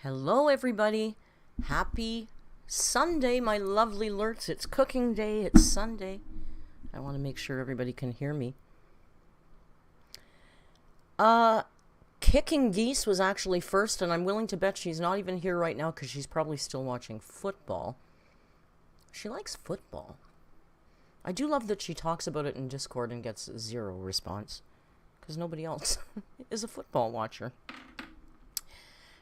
Hello everybody, happy Sunday, my lovely lurks. It's cooking day, it's Sunday. I want to make sure everybody can hear me. Kicking Geese was actually first, and I'm willing to bet she's not even here right now because she's probably still watching football. She likes football. I do love that she talks about it in Discord and gets zero response because nobody else is a football watcher.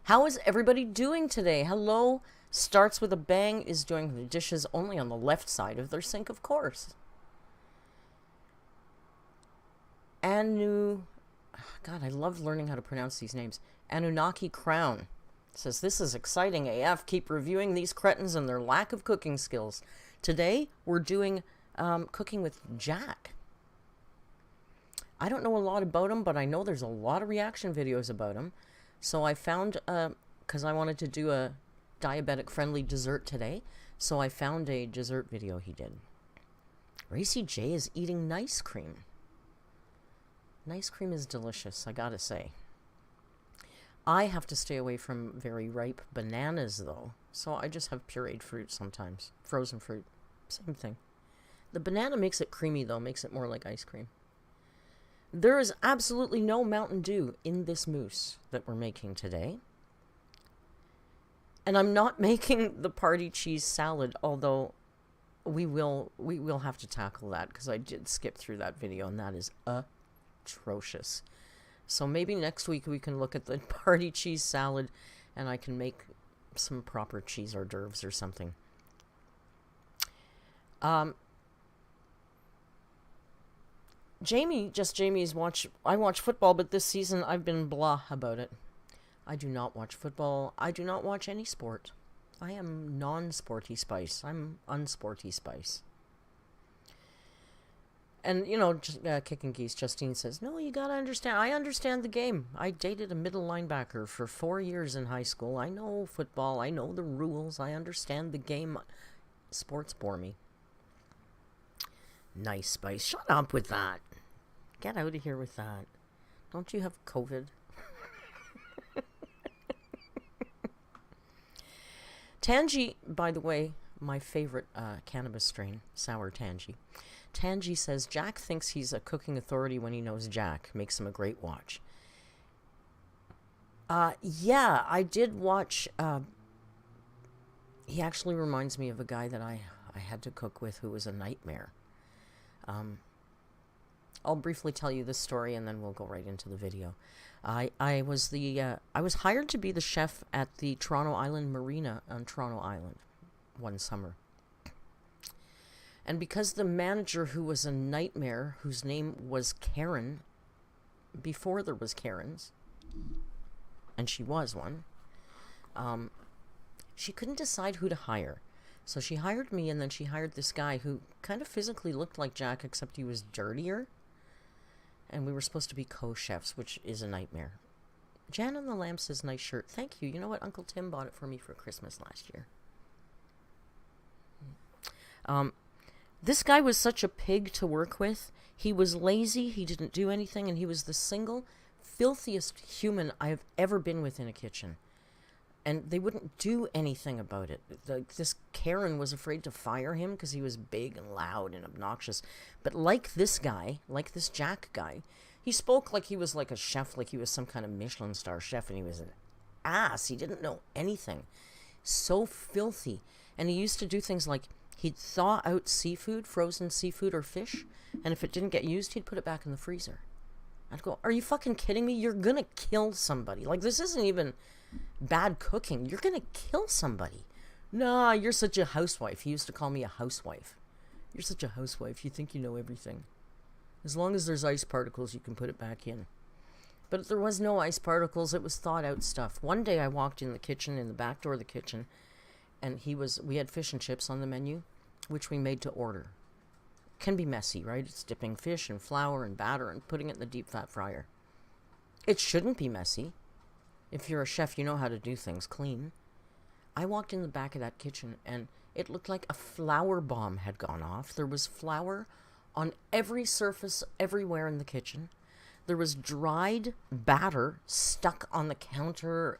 How is everybody doing today? Hello, Starts with a Bang is doing the dishes only on the left side of their sink, of course. God, I love learning how to pronounce these names. Anunnaki Crown says, this is exciting AF. Keep reviewing these cretins and their lack of cooking skills. Today, we're doing cooking with Jack. I don't know a lot about him, but I know there's a lot of reaction videos about him. So I found, because I wanted to do a diabetic-friendly dessert today, so I found a dessert video he did. Racy J is eating nice cream. Nice cream is delicious, I gotta say. I have to stay away from very ripe bananas, though, so I just have pureed fruit sometimes. Frozen fruit, same thing. The banana makes it creamy, though, makes it more like ice cream. There is absolutely no Mountain Dew in this mousse that we're making today. And I'm not making the party cheese salad, although we will have to tackle that because I did skip through that video and that is atrocious. So maybe next week we can look at the party cheese salad and I can make some proper cheese hors d'oeuvres or something. Jamie is I watch football, but this season I've been blah about it. I do not watch football. I do not watch any sport. I am non-sporty spice. I'm unsporty spice. And, you know, Kicking Geese, Justine says, no, you gotta understand. I understand the game. I dated a middle linebacker for 4 years in high school. I know football. I know the rules. I understand the game. Sports bore me. Nice spice. Shut up with that. Get out of here with that. Don't you have COVID? Tangy, by the way, my favorite cannabis strain, sour Tangy. Tangy says, Jack thinks he's a cooking authority when he knows Jack. Makes him a great watch. Yeah, I did watch... he actually reminds me of a guy that I had to cook with who was a nightmare. I'll briefly tell you this story and then we'll go right into the video. I was I was hired to be the chef at the Toronto Island Marina on Toronto Island one summer. And because the manager, who was a nightmare, whose name was Karen, before there was Karens, and she was one, she couldn't decide who to hire. So she hired me, and then she hired this guy who kind of physically looked like Jack, except he was dirtier. And we were supposed to be co-chefs, which is a nightmare. Jan on the Lamb says, nice shirt. Thank you. You know what? Uncle Tim bought it for me for Christmas last year. This guy was such a pig to work with. He was lazy. He didn't do anything. And he was the single filthiest human I have ever been with in a kitchen. And they wouldn't do anything about it. This Karen was afraid to fire him because he was big and loud and obnoxious. But like this guy, like this Jack guy, he spoke like he was like a chef, like he was some kind of Michelin star chef, and he was an ass. He didn't know anything. So filthy. And he used to do things like he'd thaw out seafood, frozen seafood or fish, and if it didn't get used, he'd put it back in the freezer. I'd go, are you fucking kidding me? You're gonna kill somebody. Like, this isn't even bad cooking. You're gonna kill somebody. Nah, you're such a housewife. He used to call me a housewife. You're such a housewife. You think you know everything. As long as there's ice particles, you can put it back in. But there was no ice particles. It was thought out stuff. One day I walked in the kitchen, in the back door of the kitchen, and we had fish and chips on the menu, which we made to order. Can be messy, right? It's dipping fish in flour and batter and putting it in the deep fat fryer. It shouldn't be messy. If you're a chef, you know how to do things clean. I walked in the back of that kitchen, and it looked like a flour bomb had gone off. There was flour on every surface, everywhere in the kitchen. There was dried batter stuck on the counter,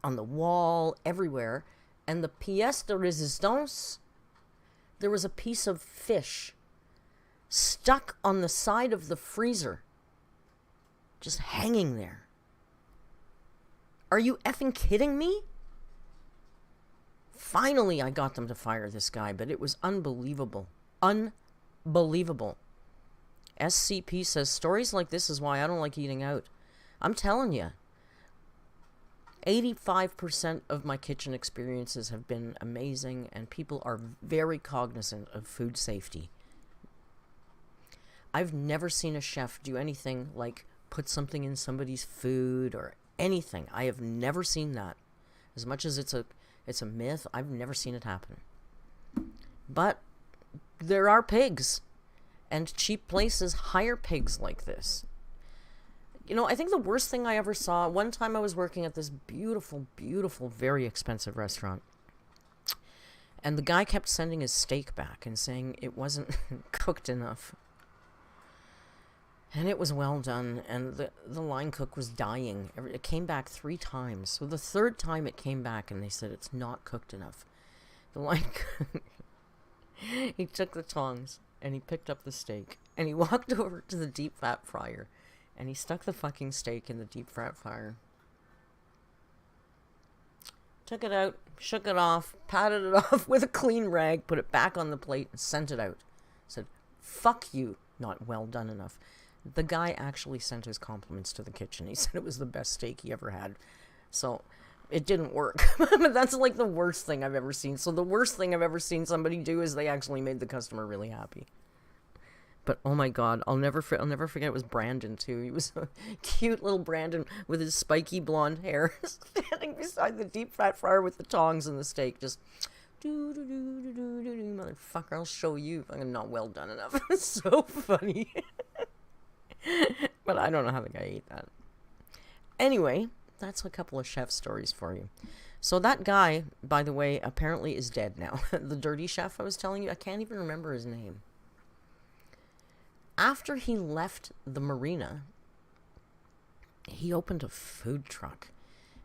on the wall, everywhere. And the pièce de résistance, there was a piece of fish stuck on the side of the freezer, just hanging there. Are you effing kidding me? Finally, I got them to fire this guy, but it was unbelievable. Unbelievable. SCP says, stories like this is why I don't like eating out. I'm telling you, 85% of my kitchen experiences have been amazing, and people are very cognizant of food safety. I've never seen a chef do anything like put something in somebody's food or anything. I have never seen that. As much as it's a myth, I've never seen it happen. But there are pigs, and cheap places hire pigs like this. You know, I think the worst thing I ever saw, one time I was working at this beautiful, beautiful, very expensive restaurant, and the guy kept sending his steak back and saying it wasn't cooked enough. And it was well done, and the line cook was dying. It came back 3 times. So the 3rd time it came back, and they said it's not cooked enough. The line cook, he took the tongs, and he picked up the steak, and he walked over to the deep fat fryer, and he stuck the fucking steak in the deep fat fryer. Took it out, shook it off, patted it off with a clean rag, put it back on the plate, and sent it out. Said, fuck you, not well done enough. The guy actually sent his compliments to the kitchen. He said it was the best steak he ever had. So, it didn't work. But that's like the worst thing I've ever seen. So the worst thing I've ever seen somebody do is they actually made the customer really happy. But oh my god, I'll never forget it was Brandon too. He was a cute little Brandon with his spiky blonde hair standing beside the deep fat fryer with the tongs and the steak, just motherfucker, I'll show you if I'm not well done enough. It's so funny. But I don't know how the guy ate that. Anyway, that's a couple of chef stories for you. So that guy, by the way, apparently is dead now. The dirty chef I was telling you, I can't even remember his name. After he left the marina, he opened a food truck.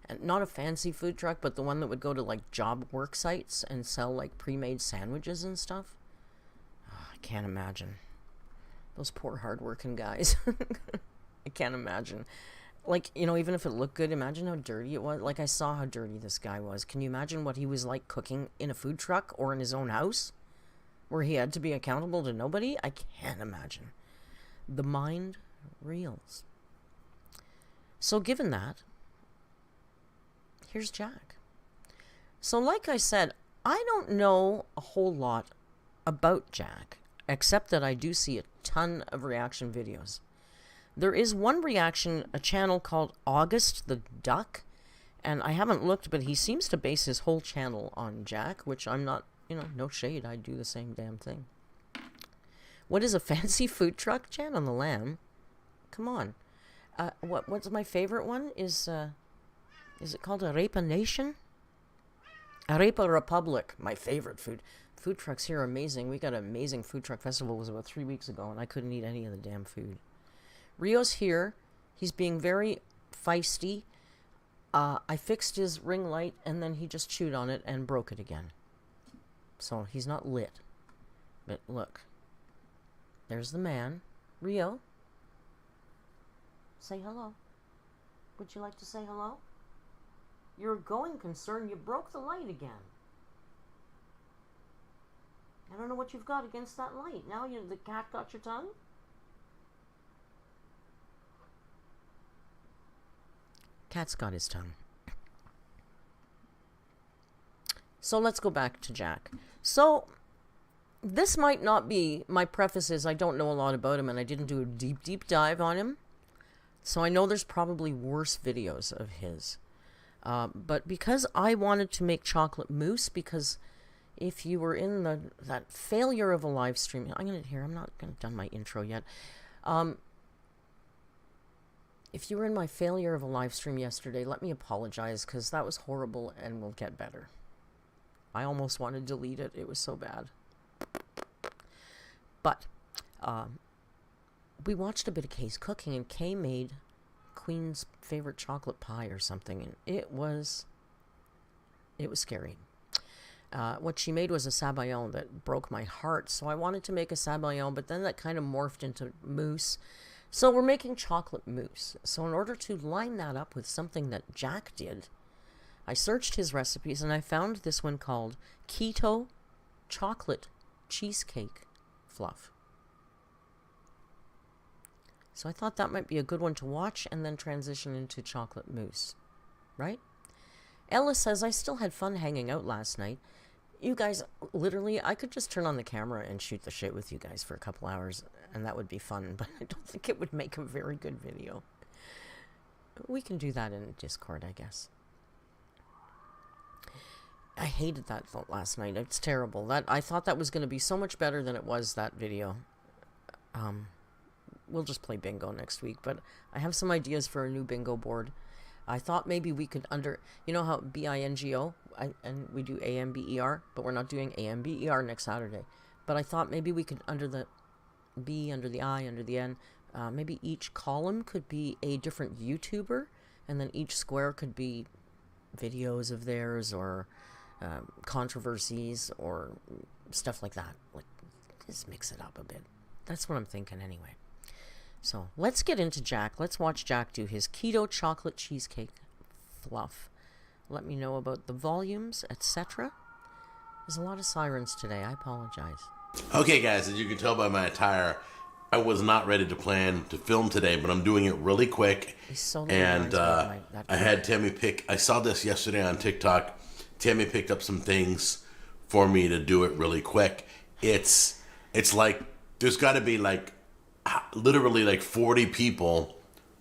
And not a fancy food truck, but the one that would go to like job work sites and sell like pre-made sandwiches and stuff. Oh, I can't imagine. Those poor hard-working guys. I can't imagine. Like, you know, even if it looked good, imagine how dirty it was. Like, I saw how dirty this guy was. Can you imagine what he was like cooking in a food truck or in his own house? Where he had to be accountable to nobody? I can't imagine. The mind reels. So given that, here's Jack. So like I said, I don't know a whole lot about Jack, except that I do see a ton of reaction videos. There is one reaction, a channel called August the Duck, and I haven't looked, but he seems to base his whole channel on Jack, which I'm not, no shade, I do the same damn thing. What is a fancy food truck? Jan on the Lamb. Come on. What's my favorite one? Is it called Arepa Nation? Arepa Republic, my favorite food. Food trucks here are amazing. We got an amazing food truck festival. It was about 3 weeks ago, and I couldn't eat any of the damn food. Rio's here. He's being very feisty. I fixed his ring light, and then he just chewed on it and broke it again. So he's not lit. But look. There's the man. Rio. Say hello. Would you like to say hello? You're a going concern. You broke the light again. I don't know what you've got against that light. Now the cat got your tongue? Cat's got his tongue. So let's go back to Jack. So this might not be, my preface is I don't know a lot about him and I didn't do a deep dive on him. So I know there's probably worse videos of his. But because I wanted to make chocolate mousse, because if you were in that failure of a live stream, I'm not going to done my intro yet. If you were in my failure of a live stream yesterday, let me apologize, because that was horrible and will get better. I almost want to delete it. It was so bad. But we watched a bit of Kay's cooking, and Kay made Queen's favorite chocolate pie or something, and it was scary. What she made was a sabayon that broke my heart, so I wanted to make a sabayon, but then that kind of morphed into mousse. So we're making chocolate mousse. So in order to line that up with something that Jack did, I searched his recipes, and I found this one called Keto Chocolate Cheesecake Fluff. So I thought that might be a good one to watch and then transition into chocolate mousse. Right? Ella says, I still had fun hanging out last night. You guys, literally, I could just turn on the camera and shoot the shit with you guys for a couple hours, and that would be fun, but I don't think it would make a very good video. We can do that in Discord, I guess. I hated that last night. It's terrible. I thought that was going to be so much better than it was, that video. We'll just play bingo next week, but I have some ideas for a new bingo board. I thought maybe we could you know how BINGO, and we do AMBER, but we're not doing AMBER next Saturday. But I thought maybe we could, under the B, under the I, under the N, maybe each column could be a different YouTuber, and then each square could be videos of theirs, or controversies, or stuff like that. Like, just mix it up a bit. That's what I'm thinking anyway. So let's get into Jack. Let's watch Jack do his Keto Chocolate Cheesecake Fluff. Let me know about the volumes, etc. There's a lot of sirens today. I apologize. Okay, guys, as you can tell by my attire, I was not ready to plan to film today, but I'm doing it really quick. So and I had Tammy I saw this yesterday on TikTok. Tammy picked up some things for me to do it really quick. It's like, there's got to be like literally like 40 people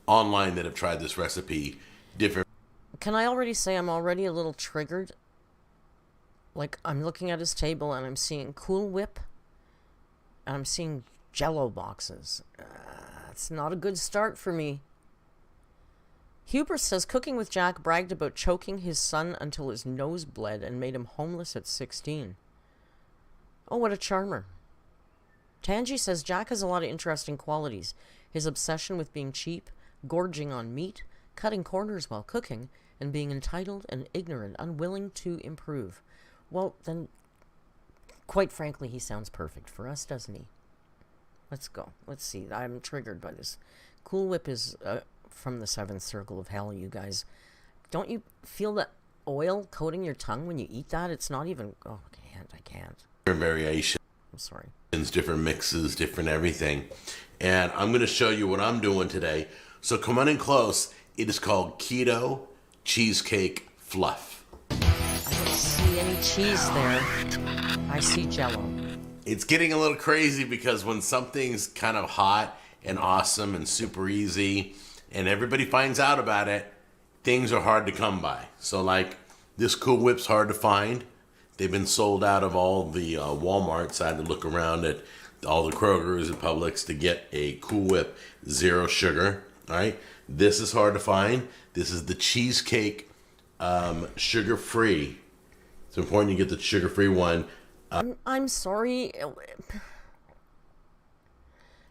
online that have tried this recipe. Different. Can I already say I'm already a little triggered? Like, I'm looking at his table and I'm seeing Cool Whip and I'm seeing Jell-O boxes. It's not a good start for me. Hubert says, Cooking with Jack bragged about choking his son until his nose bled and made him homeless at 16. Oh, what a charmer. Tangi says, Jack has a lot of interesting qualities. His obsession with being cheap, gorging on meat, cutting corners while cooking, and being entitled and ignorant, unwilling to improve. Well, then, quite frankly, he sounds perfect for us, doesn't he? Let's go. Let's see. I'm triggered by this. Cool Whip is from the seventh circle of hell, you guys. Don't you feel that oil coating your tongue when you eat that? It's not even... Oh, I can't. Variation. I'm sorry. Different mixes, different everything. And I'm going to show you what I'm doing today. So come on in close It is called Keto Cheesecake Fluff. I don't see any cheese there. I see Jell-O. It's getting a little crazy because when something's kind of hot and awesome and super easy and everybody finds out about it, things are hard to come by. So like this Cool Whip's hard to find. They've been sold out of all the Walmarts. I had to look around at all the Kroger's and Publix to get a Cool Whip 0 sugar. All right. This is hard to find. This is the cheesecake sugar-free. It's important you get the sugar-free one. I'm sorry.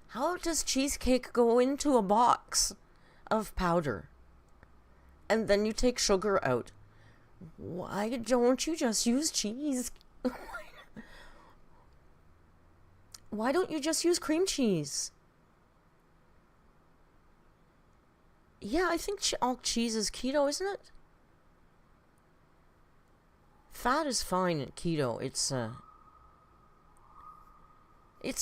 How does cheesecake go into a box of powder? And then you take sugar out. Why don't you just use cheese? Why don't you just use cream cheese? Yeah, I think all cheese is keto, isn't it? Fat is fine at keto. It's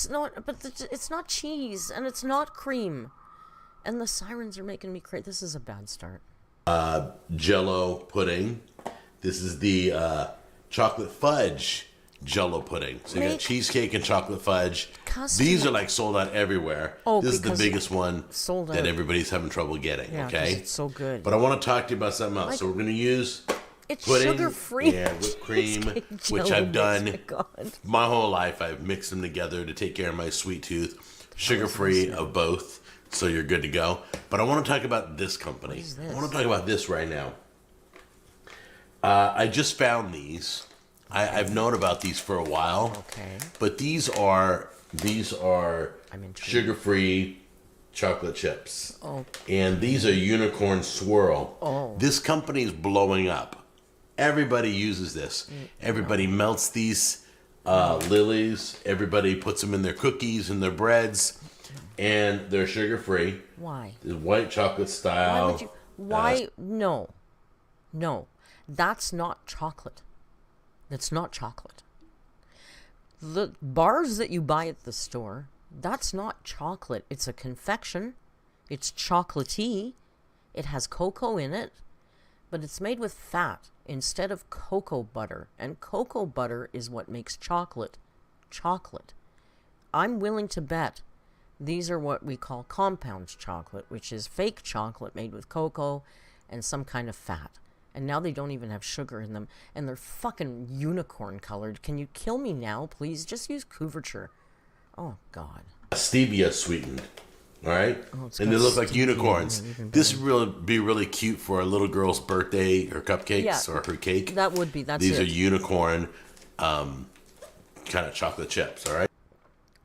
not, but it's not cheese, and it's not cream. And the sirens are making me crazy. This is a bad start. Jell-O pudding. This is the chocolate fudge Jell-O pudding. So you got cheesecake and chocolate fudge. Custard. These are like sold out everywhere. Oh, this is the biggest one sold out. that everybody's having trouble getting. Yeah, okay, it's so good. But I want to talk to you about something else. Like, so we're going to use it's pudding, sugar-free. yeah, whipped cream, which Jell-O I've done mix. Oh my God. my whole life. I've mixed them together to take care of my sweet tooth. Sugar-free of both, so you're good to go. But I want to talk about this company. What is this? I want to talk about this right now. I just found these. I've known about these for a while. Okay. But these are I'm intrigued. sugar-free chocolate chips. Oh. And these are Unicorn Swirl. Oh. This company is blowing up. Everybody uses this. Everybody melts these lilies. Everybody puts them in their cookies and their breads. And they're sugar-free. Why? The white chocolate style. Why would you? Why? No. No. That's not chocolate. That's not chocolate. The bars that you buy at the store, that's not chocolate. It's a confection. It's chocolatey. It has cocoa in it, but it's made with fat instead of cocoa butter. And cocoa butter is what makes chocolate chocolate. I'm willing to bet these are what we call compound chocolate, which is fake chocolate made with cocoa and some kind of fat. And now they don't even have sugar in them. And they're fucking unicorn colored. Can you kill me now, please? Just use couverture. Oh, God. Stevia sweetened. All right? Oh, it's and got they look like stevia unicorns. in it, even This would be really cute for a little girl's birthday, her cupcakes, or her cake. That would be. That's These it. are unicorn kind of chocolate chips, all right?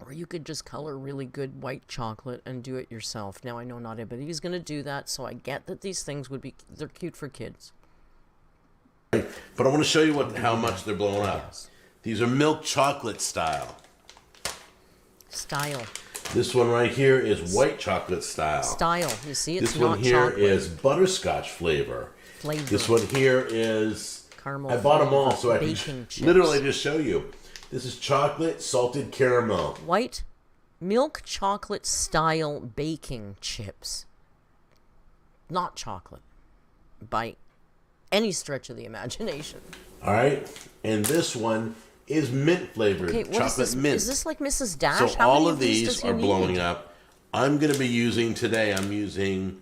Or you could just color really good white chocolate and do it yourself. Now, I know not everybody is going to do that, so I get that these things would be... They're cute for kids. But I want to show you how much they're blowing up. Yes. These are milk chocolate style. Style. This one right here is white chocolate style. Style. You see, it's This not one here chocolate. is butterscotch flavor. Flavor. This one here is... Caramel I bought them all flavor, so I baking can chips. literally just show you. This is chocolate salted caramel. White milk chocolate style baking chips. Not chocolate. By any stretch of the imagination. All right, and this one is mint flavored, Okay, what chocolate is this? mint. Is this like Mrs. Dash? So How all many of these these does he are blowing need? up. I'm going to be using today. I'm using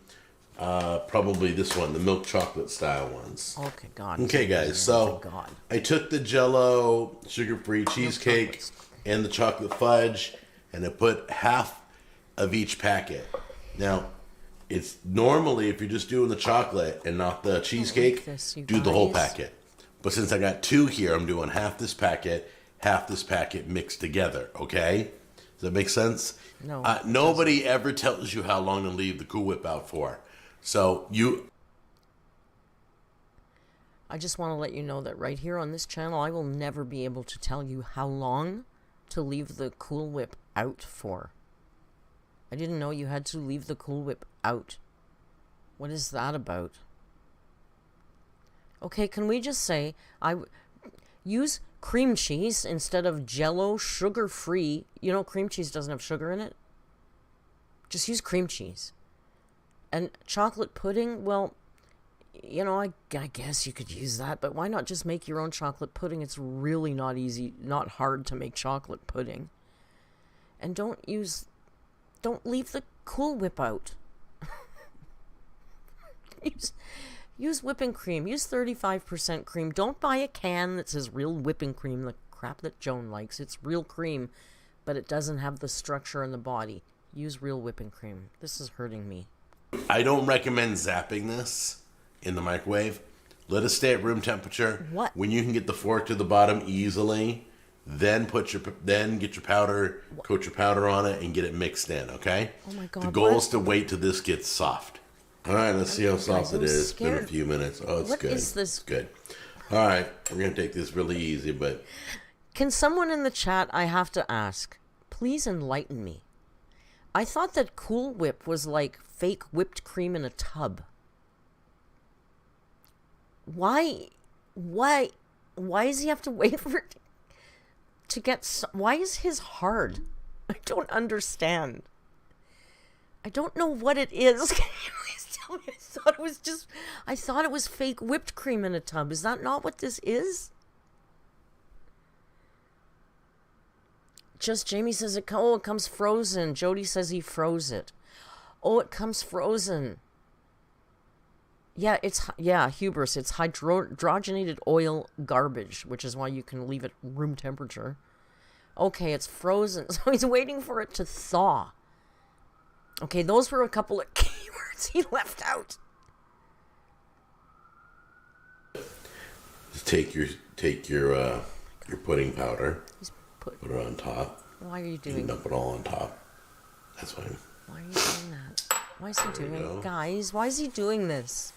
probably this one, the milk chocolate style ones. Okay, God. Okay, guys. So God. I took the Jell-O sugar-free cheesecake chocolates. and the chocolate fudge, and I put half of each packet. Now, it's normally if you're just doing the chocolate and not the cheesecake, this, you do the whole guys. packet. But since I got two here, I'm doing half this packet mixed together. Okay, does that make sense? No, Nobody ever tells you how long to leave the Cool Whip out for. So I just want to let you know that right here on this channel, I will never be able to tell you how long to leave the Cool Whip out for. I didn't know you had to leave the Cool Whip out. What is that about? Okay, can we just say use cream cheese instead of Jell-O sugar-free? You know, cream cheese doesn't have sugar in it. Just use cream cheese. And chocolate pudding, well, I guess you could use that, but why not just make your own chocolate pudding? It's really not hard to make chocolate pudding. And don't leave the Cool Whip out. Use whipping cream. Use 35% cream. Don't buy a can that says real whipping cream, the crap that Joan likes. It's real cream, but it doesn't have the structure in the body. Use real whipping cream. This is hurting me. I don't recommend zapping this in the microwave. Let it stay at room temperature. What? When you can get the fork to the bottom easily, then get your powder, coat your powder on it, and get it mixed in. Okay. Oh my God. The goal is to wait till this gets soft. All right, let's see how soft it is. Scared. It's been a few minutes. Oh, it's good. What is this? It's good. All right, we're gonna take this really easy, but can someone in the chat? I have to ask. Please enlighten me. I thought that Cool Whip was like fake whipped cream in a tub. Why does he have to wait for it to get... Why is his hard? I don't understand. I don't know what it is. Can you please tell me? I thought it was fake whipped cream in a tub. Is that not what this is? Just Jamie says it comes frozen. Jody says he froze it. Oh, it comes frozen. Yeah, hubris. It's hydrogenated oil garbage, which is why you can leave it room temperature. Okay, it's frozen. So he's waiting for it to thaw. Okay, those were a couple of keywords he left out. just take your pudding powder, put it on top. Why are you doing and dump it all on top. That's fine. Why are you doing that? Why is he doing it? Guys, why is he doing this?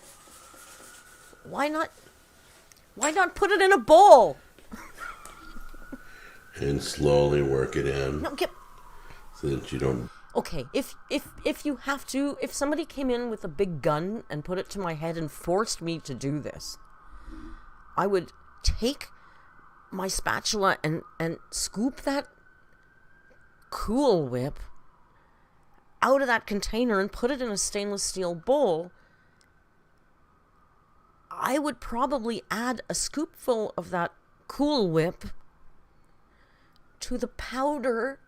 Why not put it in a bowl? And slowly work it in. No, so that you don't... Okay, if somebody came in with a big gun and put it to my head and forced me to do this, I would take my spatula and scoop that Cool Whip out of that container and put it in a stainless steel bowl. I would probably add a scoopful of that Cool Whip to the powder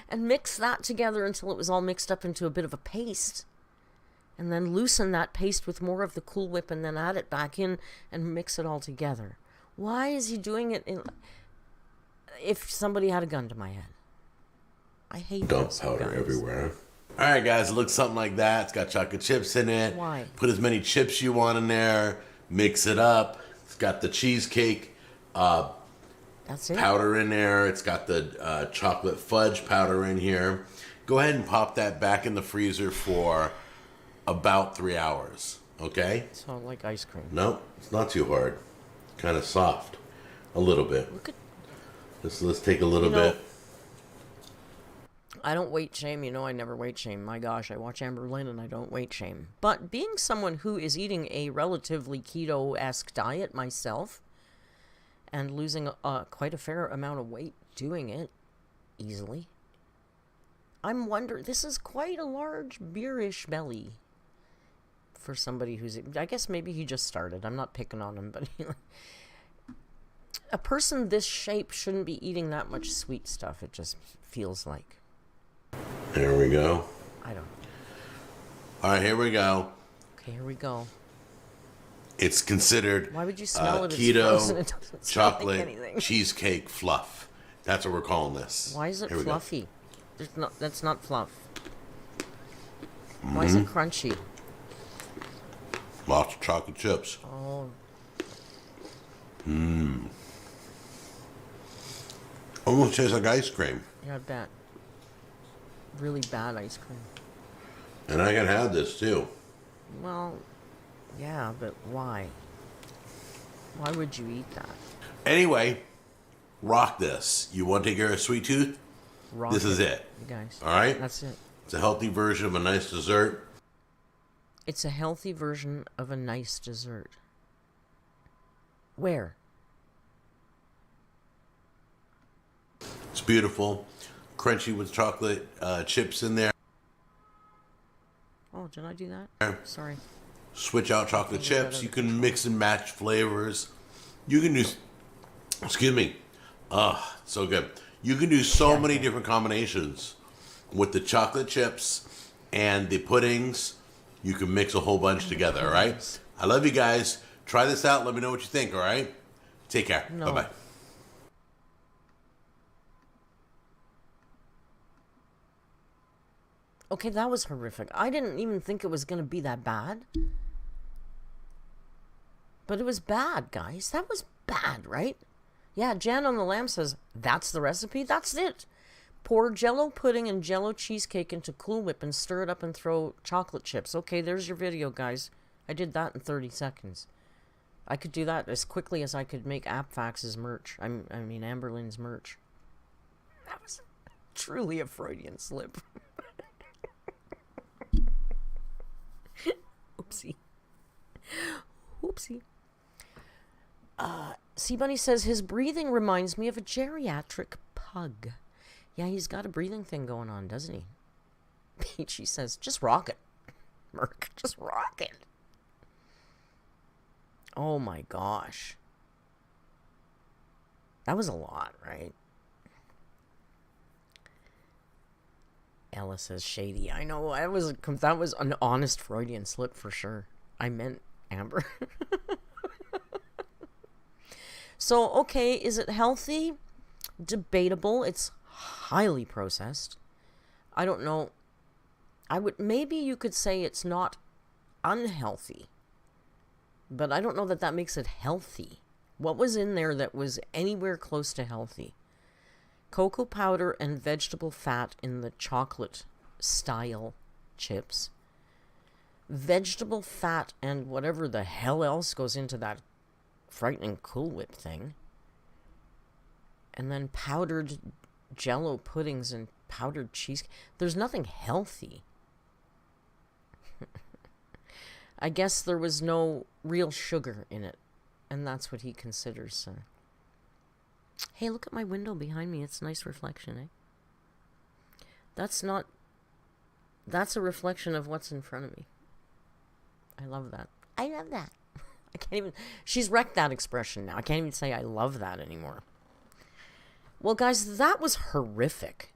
and mix that together until it was all mixed up into a bit of a paste, and then loosen that paste with more of the Cool Whip and then add it back in and mix it all together. Why is he doing it if somebody had a gun to my head? I hate dump powder everywhere. All right, guys, it looks something like that. It's got chocolate chips in it. Why? Put as many chips you want in there. Mix it up. It's got the cheesecake That's it. powder in there. It's got the chocolate fudge powder in here. Go ahead and pop that back in the freezer for about 3 hours. Okay? So like ice cream. Nope, it's not too hard. Kind of soft, a little bit. Look at. Let's take a little bit. I don't weight shame. I never weight shame. My gosh, I watch Amber Lynn and I don't weight shame. But being someone who is eating a relatively keto-esque diet myself and losing quite a fair amount of weight doing it easily, I'm wondering, this is quite a large beerish belly for somebody who's, I guess maybe he just started. I'm not picking on him, but a person this shape shouldn't be eating that much sweet stuff, it just feels like. There we go. I don't know. All right, here we go. Okay, here we go. It's considered Why would you smell it? keto It doesn't smell chocolate like anything. cheesecake fluff. That's what we're calling this. Why is it Here we go. fluffy? That's not fluff. Why is it crunchy? Lots of chocolate chips. Oh, Almost tastes like ice cream. yeah, I bet. Really bad ice cream. And I can have this too. Well, yeah, but why? Why would you eat that? Anyway, rock this. You want to take care of a sweet tooth? Rock This is it. you guys. All right? That's it. It's a healthy version of a nice dessert. It's a healthy version of a nice dessert. Where? It's beautiful. Crunchy with chocolate chips in there. Oh, did I do that? Sorry. Switch out chocolate chips. You can mix and match flavors. You can do, excuse me, so good. You can do so many different combinations with the chocolate chips and the puddings. You can mix a whole bunch together, all right? I love you guys. Try this out. Let me know what you think, all right? Take care. No. Bye-bye. Okay, that was horrific. I didn't even think it was going to be that bad. But it was bad, guys. That was bad, right? Yeah, Jan on the Lamb says, that's the recipe? That's it. Pour Jell-O pudding and Jell-O cheesecake into Cool Whip and stir it up and throw chocolate chips. Okay, there's your video, guys. I did that in 30 seconds. I could do that as quickly as I could make AppFax's merch. I mean, Amberlynn's merch. That was truly a Freudian slip. Oopsie. Oopsie. Sea Bunny says his breathing reminds me of a geriatric pug. Yeah, he's got a breathing thing going on, doesn't he? Peachy says, just rock it. Merc, just rock it. Oh my gosh. That was a lot, right? Ella says shady. I know, that was an honest Freudian slip for sure. I meant Amber. So, okay, is it healthy? Debatable. It's highly processed. I don't know. Maybe you could say it's not unhealthy. But I don't know that makes it healthy. What was in there that was anywhere close to healthy? Cocoa powder and vegetable fat in the chocolate style chips. Vegetable fat and whatever the hell else goes into that frightening Cool Whip thing. And then powdered Jell-O puddings and powdered cheese. There's nothing healthy. I guess there was no real sugar in it. And that's what he considers. Hey, look at my window behind me. It's a nice reflection, eh? That's a reflection of what's in front of me. I love that. I love that. I can't even... She's wrecked that expression now. I can't even say I love that anymore. Well, guys, that was horrific.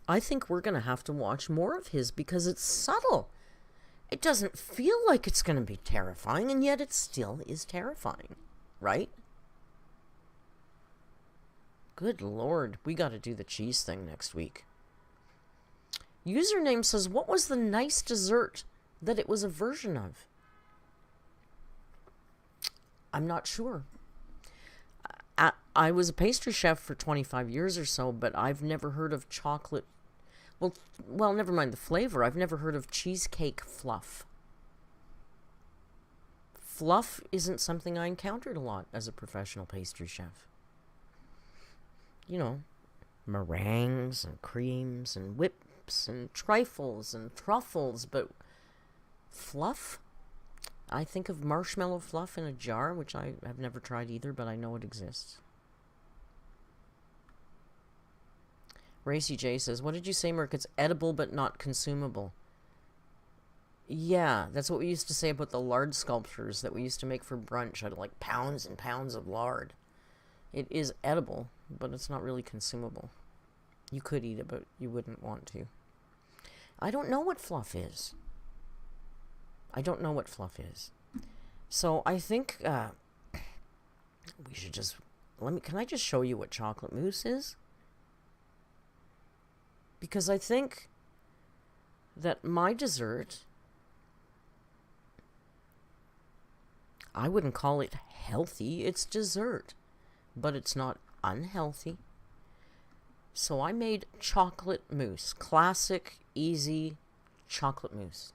I think we're going to have to watch more of his because it's subtle. It doesn't feel like it's going to be terrifying, and yet it still is terrifying. Right? Good Lord. We got to do the cheese thing next week. Username says, what was the nice dessert that it was a version of? I'm not sure. I was a pastry chef for 25 years or so, but I've never heard of chocolate. Well, never mind the flavor. I've never heard of cheesecake fluff. Fluff isn't something I encountered a lot as a professional pastry chef. You know, meringues and creams and whips and trifles and truffles, but fluff? I think of marshmallow fluff in a jar, which I have never tried either, but I know it exists. Racy J says, what did you say, Merc? It's edible but not consumable. Yeah, that's what we used to say about the lard sculptures that we used to make for brunch out of like pounds and pounds of lard. It is edible, but it's not really consumable. You could eat it, but you wouldn't want to. I don't know what fluff is. So I think we should just... Can I just show you what chocolate mousse is? Because I think that my dessert... I wouldn't call it healthy. It's dessert. But it's not unhealthy. So I made chocolate mousse. Classic, easy chocolate mousse.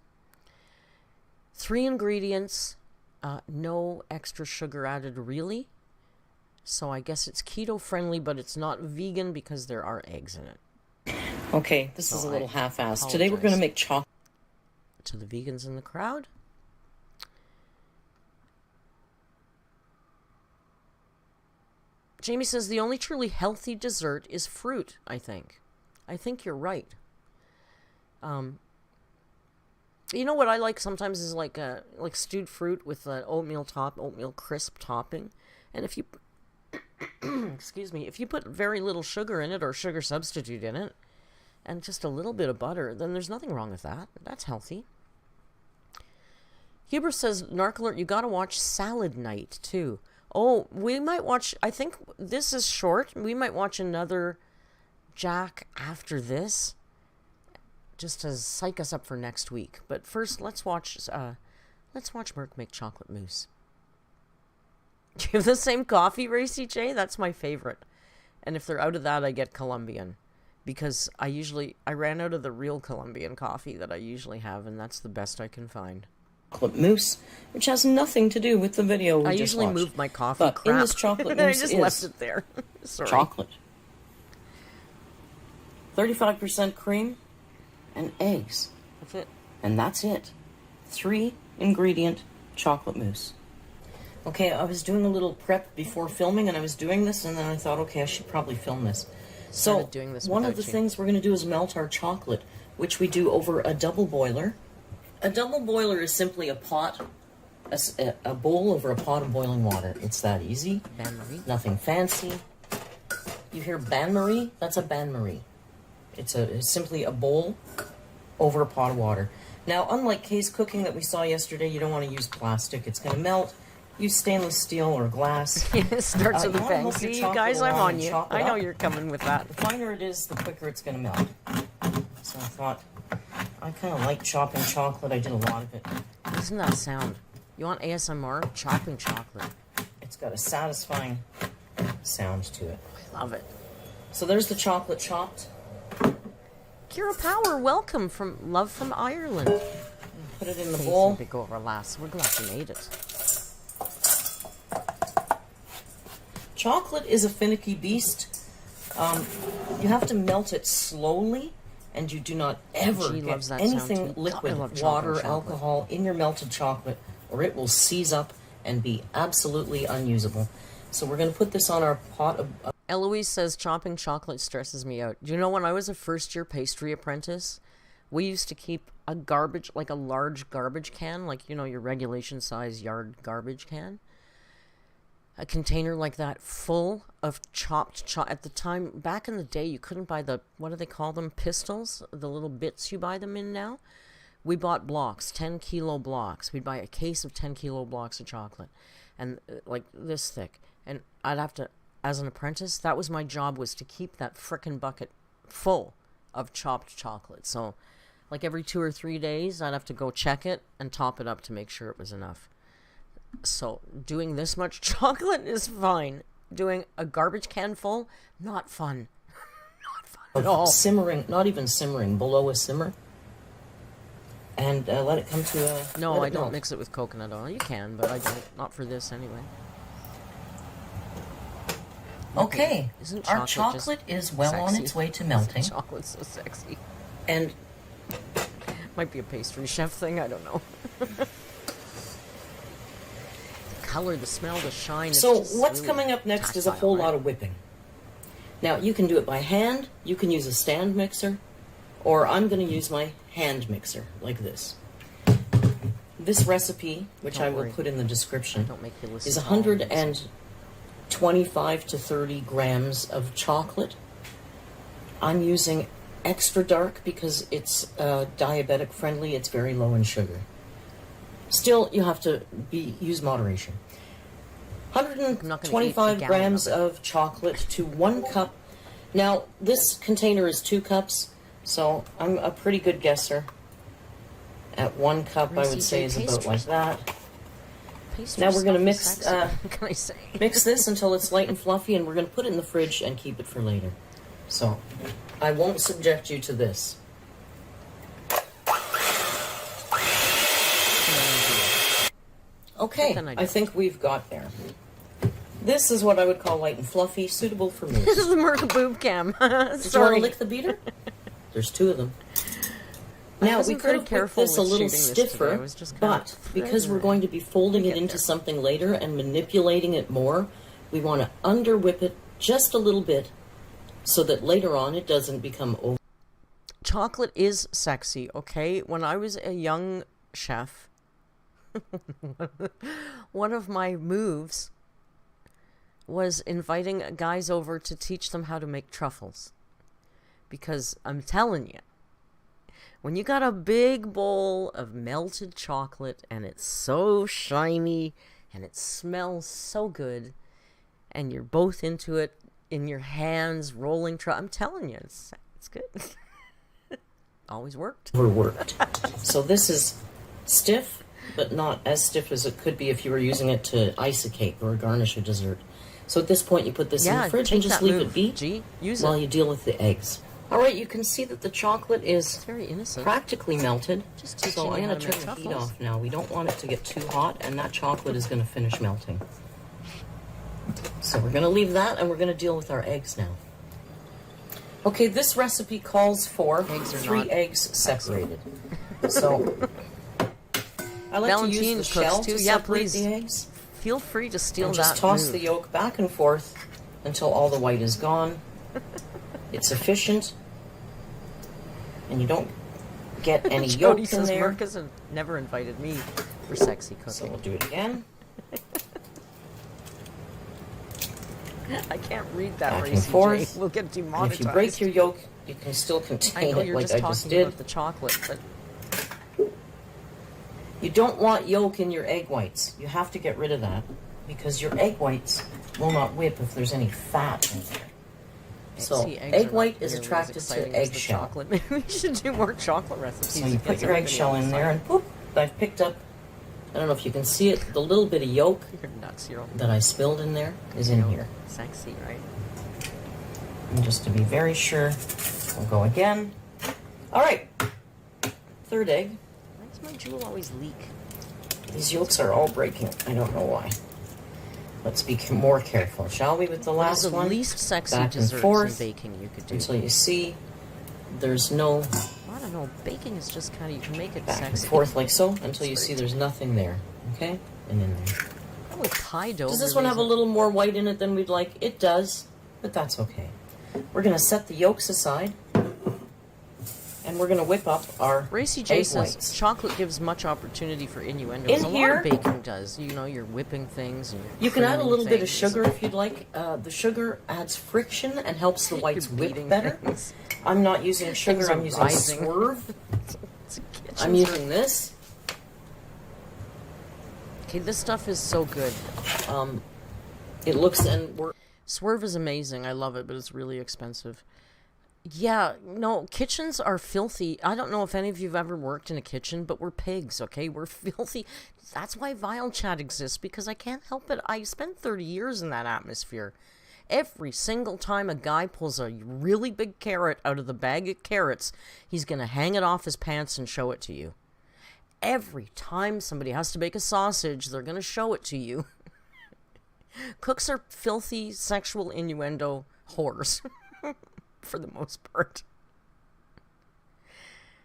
3 ingredients. No extra sugar added, really. So I guess it's keto friendly, but it's not vegan because there are eggs in it. Okay, this is a little half-assed. Today we're going to make chocolate. To the vegans in the crowd. Jamie says the only truly healthy dessert is fruit, I think. I think you're right. You know what I like sometimes is like stewed fruit with an oatmeal crisp topping. And if you, excuse me, if you put very little sugar in it or sugar substitute in it, and just a little bit of butter, then there's nothing wrong with that. That's healthy. Huber says, Narc Alert, you gotta watch Salad Night, too. Oh, we might watch, I think this is short. We might watch another Jack after this, just to psych us up for next week. But first, let's watch Merc make chocolate mousse. Do you have the same coffee, Racy J? That's my favorite. And if they're out of that, I get Colombian. Because I ran out of the real Colombian coffee that I usually have, and that's the best I can find. Chocolate mousse, which has nothing to do with the video we just watched. I usually move my coffee crap. In this chocolate mousse I just left it there. Sorry. Chocolate. 35% cream and eggs. That's it. And that's it. 3-ingredient chocolate mousse. Okay, I was doing a little prep before filming, and I was doing this, and then I thought, okay, I should probably film this. So, one of the things we're going to do is melt our chocolate, which we do over a double boiler. A double boiler is simply a pot, a bowl over a pot of boiling water. It's that easy. Bain-marie. Nothing fancy. You hear bain-marie? That's a bain-marie. It's simply a bowl over a pot of water. Now, unlike case cooking that we saw yesterday, you don't want to use plastic. It's going to melt. Use stainless steel or glass. It starts with a bang. See, you guys, I'm on you. I know you're coming with that. The finer it is, the quicker it's going to melt. So I thought, I kind of like chopping chocolate. I did a lot of it. Listen to that sound. You want ASMR? Chopping chocolate. It's got a satisfying sound to it. I love it. So there's the chocolate chopped. Kira Power, welcome from Love from Ireland. Put it in the bowl. Big over last. We're glad you made it. Chocolate is a finicky beast. You have to melt it slowly, and you do not ever get anything liquid, water, alcohol, in your melted chocolate, or it will seize up and be absolutely unusable. So we're going to put this on our pot of... Eloise says, chopping chocolate stresses me out. Do you know when I was a first-year pastry apprentice, we used to keep a large garbage can, like, you know, your regulation-size yard garbage can. A container like that full of chopped at the time, back in the day, you couldn't buy what do they call them, pistols, the little bits you buy them in now. We bought blocks, 10-kilo blocks. We'd buy a case of 10-kilo blocks of chocolate, and like this thick. And I'd have to, as an apprentice, that was my job, was to keep that frickin' bucket full of chopped chocolate. So like every 2 or 3 days, I'd have to go check it and top it up to make sure it was enough. So, doing this much chocolate is fine. Doing a garbage can full, not fun. Not fun at all. Simmering, not even simmering, below a simmer. And let it come to a... No, I don't mix it with coconut oil. You can, but I don't. Not for this, anyway. Okay, our chocolate is well on its way to melting. Chocolate's so sexy. And... Might be a pastry chef thing, I don't know. Color, the smell, the shine. So what's coming up next is a whole lot of whipping. Now, you can do it by hand, you can use a stand mixer, or I'm going to use my hand mixer, like this. This recipe, which I will put in the description, is 125 to 30 grams of chocolate. I'm using extra dark because it's diabetic friendly, it's very low in sugar. Still, you have to use moderation. 125 grams of chocolate to 1 cup. Now, this container is 2 cups, so I'm a pretty good guesser. At 1 cup, I would say, is about like that. Now we're going to mix this until it's light and fluffy, and we're going to put it in the fridge and keep it for later. So, I won't subject you to this. Okay, I think we've got there. This is what I would call light and fluffy, suitable for mousse. This is the Merc boob cam. Did you want to lick the beater? There's 2 of them. Now, we could have put this a little stiffer, but because we're going to be folding it into something later and manipulating it more, we want to under-whip it just a little bit so that later on it doesn't become over. chocolate is sexy, okay? When I was a young chef, one of my moves was inviting guys over to teach them how to make truffles. Because I'm telling you, when you got a big bowl of melted chocolate and it's so shiny and it smells so good and you're both into it in your hands, rolling I'm telling you, it's good. Always worked. Overworked. So this is stiff, but not as stiff as it could be if you were using it to ice a cake or garnish a dessert. So at this point, you put this in the fridge and just leave it be while you deal with the eggs. All right, you can see that the chocolate is very innocent, practically melted. So I'm going to turn the heat off now. We don't want it to get too hot, and that chocolate is going to finish melting. So we're going to leave that, and we're going to deal with our eggs now. Okay, this recipe calls for 3 eggs separated. So I like to use the shell to separate the eggs. Feel free to steal and that. Just toss the yolk back and forth until all the white is gone. It's efficient, and you don't get any yolk in says there. Marcus has never invited me for sexy cooking. So we'll do it again. I can't read that. Back and forth. We'll get demonetized. And if you break your yolk, you can still contain it like I just did. About the chocolate, but you don't want yolk in your egg whites. You have to get rid of that because your egg whites will not whip if there's any fat in there. So egg white is attracted to eggshell. Maybe we should do more chocolate recipes. So you put your eggshell in there, and poop! I've picked up. I don't know if you can see it. The little bit of yolk that I spilled in there is in here. Sexy, right? And just to be very sure, we'll go again. All right, 3rd egg. Why does my jewel always leak? These yolks are all breaking. I don't know why. Let's be more careful, shall we, with the last one? The least sexy back and desserts forth in baking you could do. until you see there's no. I don't know. Baking is just kind of, you can make it back sexy. and forth like so until you see there's nothing there. Okay, and in there. Probably pie dough. Does this one have a little more white in it than we'd like? It does, but that's okay. We're gonna set the yolks aside, and we're gonna whip up our Racy J egg says whites. chocolate gives much opportunity for innuendos. In a here, lot of baking does. You know, you're whipping things. And you can add a little bit of things. sugar if you'd like. The sugar adds friction and helps the whites You're whip beating better. things. I'm not using sugar. Things are I'm using rising. Swerve. It's a kitchen I'm using this. Okay, this stuff is so good. It looks and we're. Swerve is amazing. I love it, but it's really expensive. Yeah, no, kitchens are filthy. I don't know if any of you have ever worked in a kitchen, but we're pigs, okay? We're filthy. That's why Vile Chat exists, because I can't help it. I spent 30 years in that atmosphere. Every single time a guy pulls a really big carrot out of the bag of carrots, he's going to hang it off his pants and show it to you. Every time somebody has to bake a sausage, they're going to show it to you. Cooks are filthy, sexual innuendo whores. For the most part.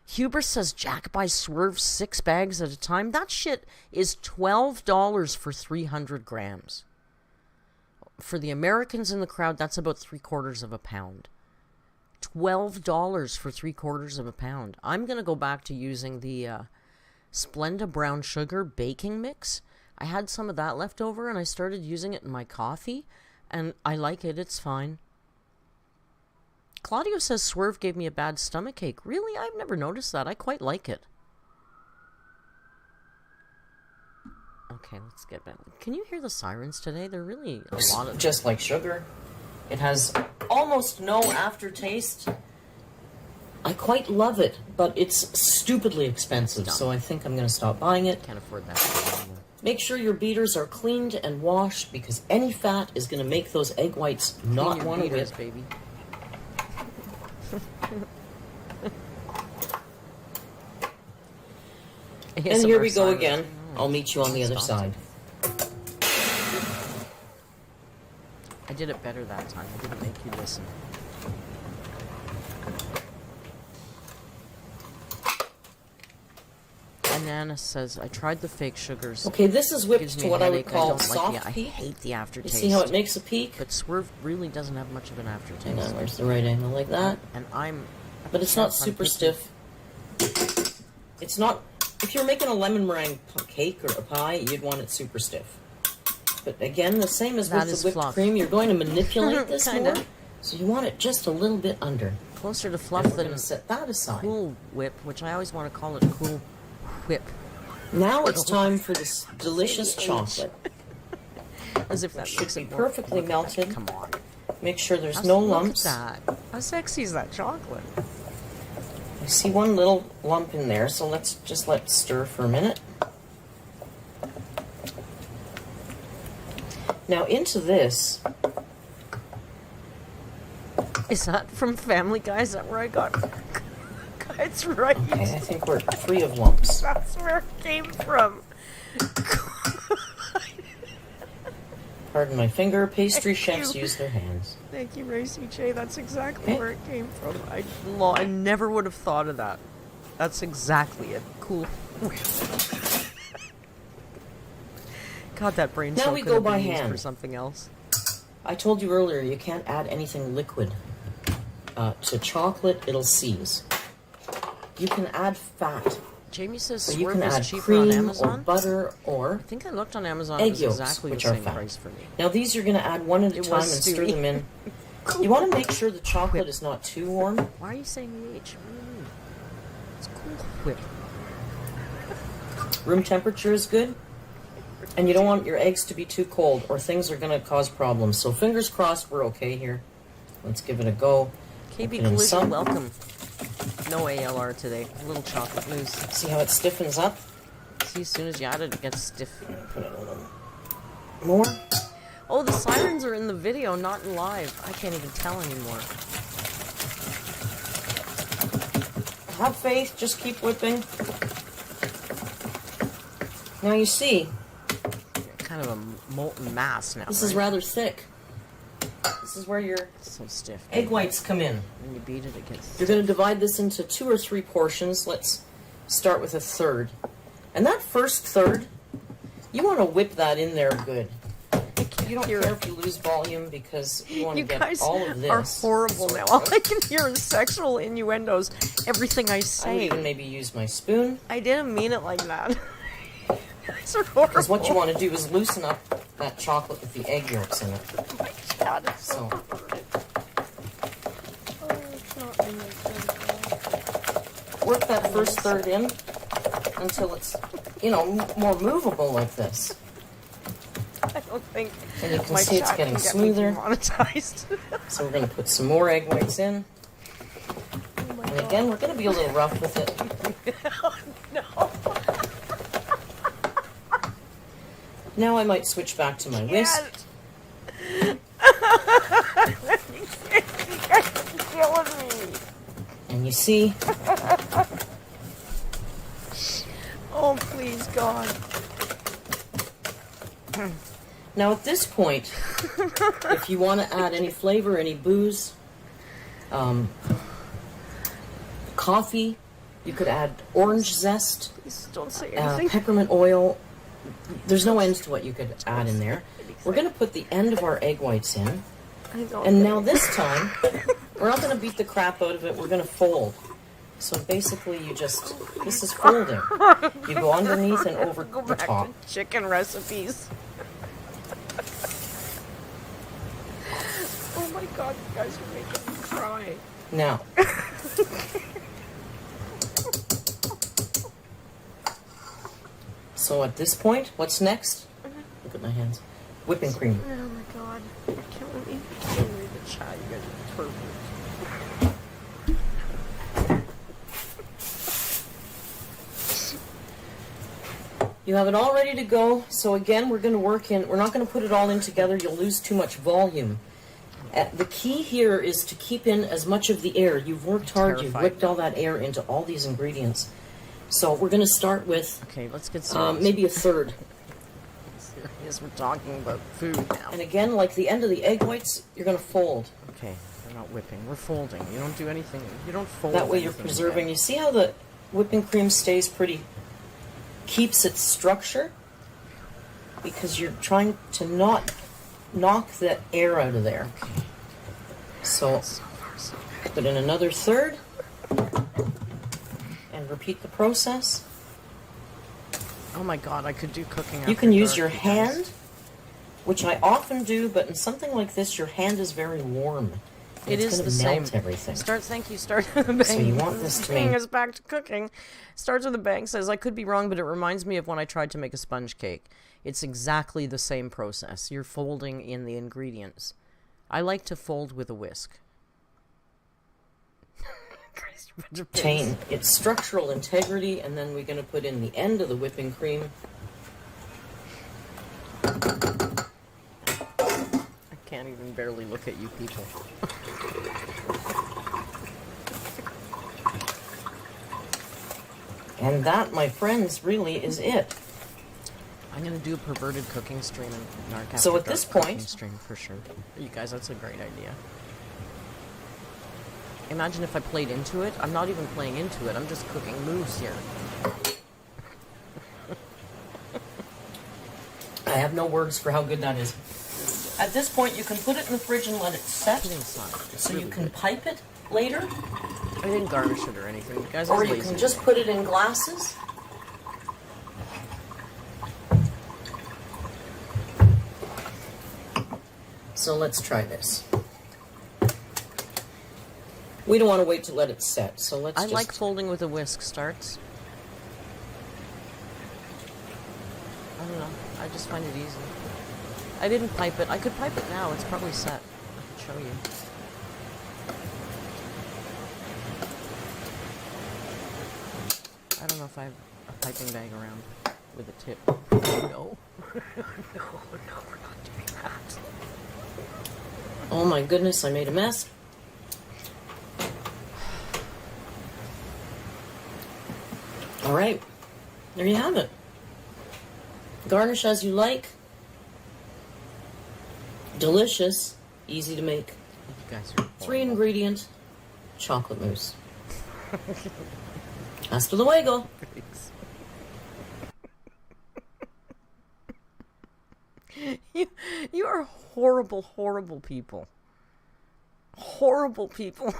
Huber says Jack buys Swerve 6 bags at a time. That shit is $12 for 300 grams. For the Americans in the crowd, that's about 3/4 of a pound. $12 for 3/4 of a pound. I'm going to go back to using the Splenda brown sugar baking mix. I had some of that left over and I started using it in my coffee, and I like it. It's fine. Claudio says Swerve gave me a bad stomachache. Really? I've never noticed that. I quite like it. Okay, let's get back. Can you hear the sirens today? They're really a lot of... Just like sugar. It has almost no aftertaste. I quite love it, but it's stupidly expensive, so I think I'm going to stop buying it. Can't afford that anymore. Make sure your beaters are cleaned and washed, because any fat is going to make those egg whites not want to whip. Baby. And here we go again. I'll meet you on the other side. I did it better that time. I didn't make you listen. Anana says, I tried the fake sugars. Okay, this is whipped to what I would call soft I peak. hate the aftertaste. You see how it makes a peak? But Swerve really doesn't have much of an aftertaste. And then there's the right angle like that. And I'm But it's not super stiff. It's not... If you're making a lemon meringue cake or a pie, you'd want it super stiff. But again, the same as with the whipped cream, you're going to manipulate this more. So you want it just a little bit under. Closer to fluff than set that aside. Cool Whip, which I always want to call it Cool Whip. Now it's time for this delicious chocolate. As if that should be perfectly melted. Come on. Make sure there's no lumps. Look at that. How sexy is that chocolate? I see one little lump in there, so let's just let it stir for a minute. Now into this... Is that from Family Guy? Is that where I got It's right? Okay, I think we're free of lumps. That's where it came from. Pardon my finger. Pastry chefs use their hands. Thank you, Racy J. That's exactly where it came from. I never would have thought of that. That's exactly it. Cool. God, that brain cell could have been used for something else. I told you earlier, you can't add anything liquid to chocolate. It'll seize. You can add fat. Jamie says so you can Swerve add is cheaper cream on Amazon. Or butter or I think I looked on Amazon. Egg it was yolks, exactly which the are same fat. price for me. Now these you're going to add one at a time and stir them in. You want to make sure the chocolate is not too warm. Why are you saying H? It's Cool Whip. Room temperature is good. And you don't want your eggs to be too cold or things are going to cause problems. So fingers crossed we're okay here. Let's give it a go. KB Collision, welcome. No ALR today. A little chocolate mousse. See how it stiffens up? See, as soon as you add it, it gets stiff. Put it a little more. Oh, the sirens are in the video, not in live. I can't even tell anymore. Have faith. Just keep whipping. Now you see. Kind of a molten mass now. This is rather thick. This is where your so stiff. Egg whites come in. When you beat it, it gets. You're going to divide this into 2 or 3 portions. Let's start with a third. And that first third, you want to whip that in there good. You don't care if you lose volume because you want to get all of this. You guys are horrible now. All I can hear is sexual innuendos. Everything I say. I would even maybe use my spoon. I didn't mean it like that. Because what you want to do is loosen up that chocolate with the egg yolks in it. Oh my God, it's so work that first third in until it's, you know, more movable like this. I don't think. And you can see it's getting smoother. So we're going to put some more egg whites in. And again, we're going to be a little rough with it. Oh, no. Now I might switch back to my whisk. You guys are killing me. And you see. Oh, please, God. Now at this point, if you want to add any flavor, any booze, coffee, you could add orange zest, Please don't say anything. Peppermint oil. There's no end to what you could add in there. We're going to put the end of our egg whites in. And now this time, we're not going to beat the crap out of it. We're going to fold. So basically you just, this is folding. You go underneath and over the top. To chicken recipes. Oh my God, you guys are making me cry. Now. So at this point, what's next? Look at my hands. Whipping cream. Oh my God. You're killing me. You're killing me, the chat. You guys are perfect. You have it all ready to go. So again, we're going to work in, we're not going to put it all in together. You'll lose too much volume. The key here is to keep in as much of the air. You've worked hard. You've whipped all that air into all these ingredients. So we're going to start with okay, let's get serious. Maybe a third. Serious, we're talking about food now. And again, like the end of the egg whites, you're going to fold. Okay, we're not whipping. We're folding. You don't do anything. You don't fold. That way you're preserving. Again. You see how the whipping cream stays pretty, keeps its structure? Because you're trying to not knock the air out of there. Okay. So put in another third. repeat the process. Oh my god, I could do cooking. You can use your hand, which I often do, but in something like this, your hand is very warm. It is the same. Everything. Thank you. Start with a bang. So you want this to bring us back to cooking. Starts with a bang. Says, I could be wrong, but it reminds me of when I tried to make a sponge cake. It's exactly the same process. You're folding in the ingredients. I like to fold with a whisk. Retain its structural integrity, and then we're going to put in the end of the whipping cream. I can't even barely look at you people. And that, my friends, really is it. I'm going to do a perverted cooking stream in Narc After So at Dark this cooking point... stream for sure. You guys, that's a great idea. Imagine if I played into it. I'm not even playing into it. I'm just cooking mousse here. I have no words for how good that is. At this point, you can put it in the fridge and let it set. So really you can pipe it later. I didn't garnish it or anything. You guys, or you can just put it in glasses. So let's try this. We don't want to wait to let it set, so let's I like folding with a whisk starts. I don't know. I just find it easy. I didn't pipe it. I could pipe it now. It's probably set. I can show you. I don't know if I have a piping bag around with a tip. No. No, we're not doing that. Oh my goodness, I made a mess. All right, there you have it. Garnish as you like. Delicious, easy to make. You guys are 3-ingredient chocolate mousse. Hasta luego. Thanks. You are horrible, horrible people. Horrible people.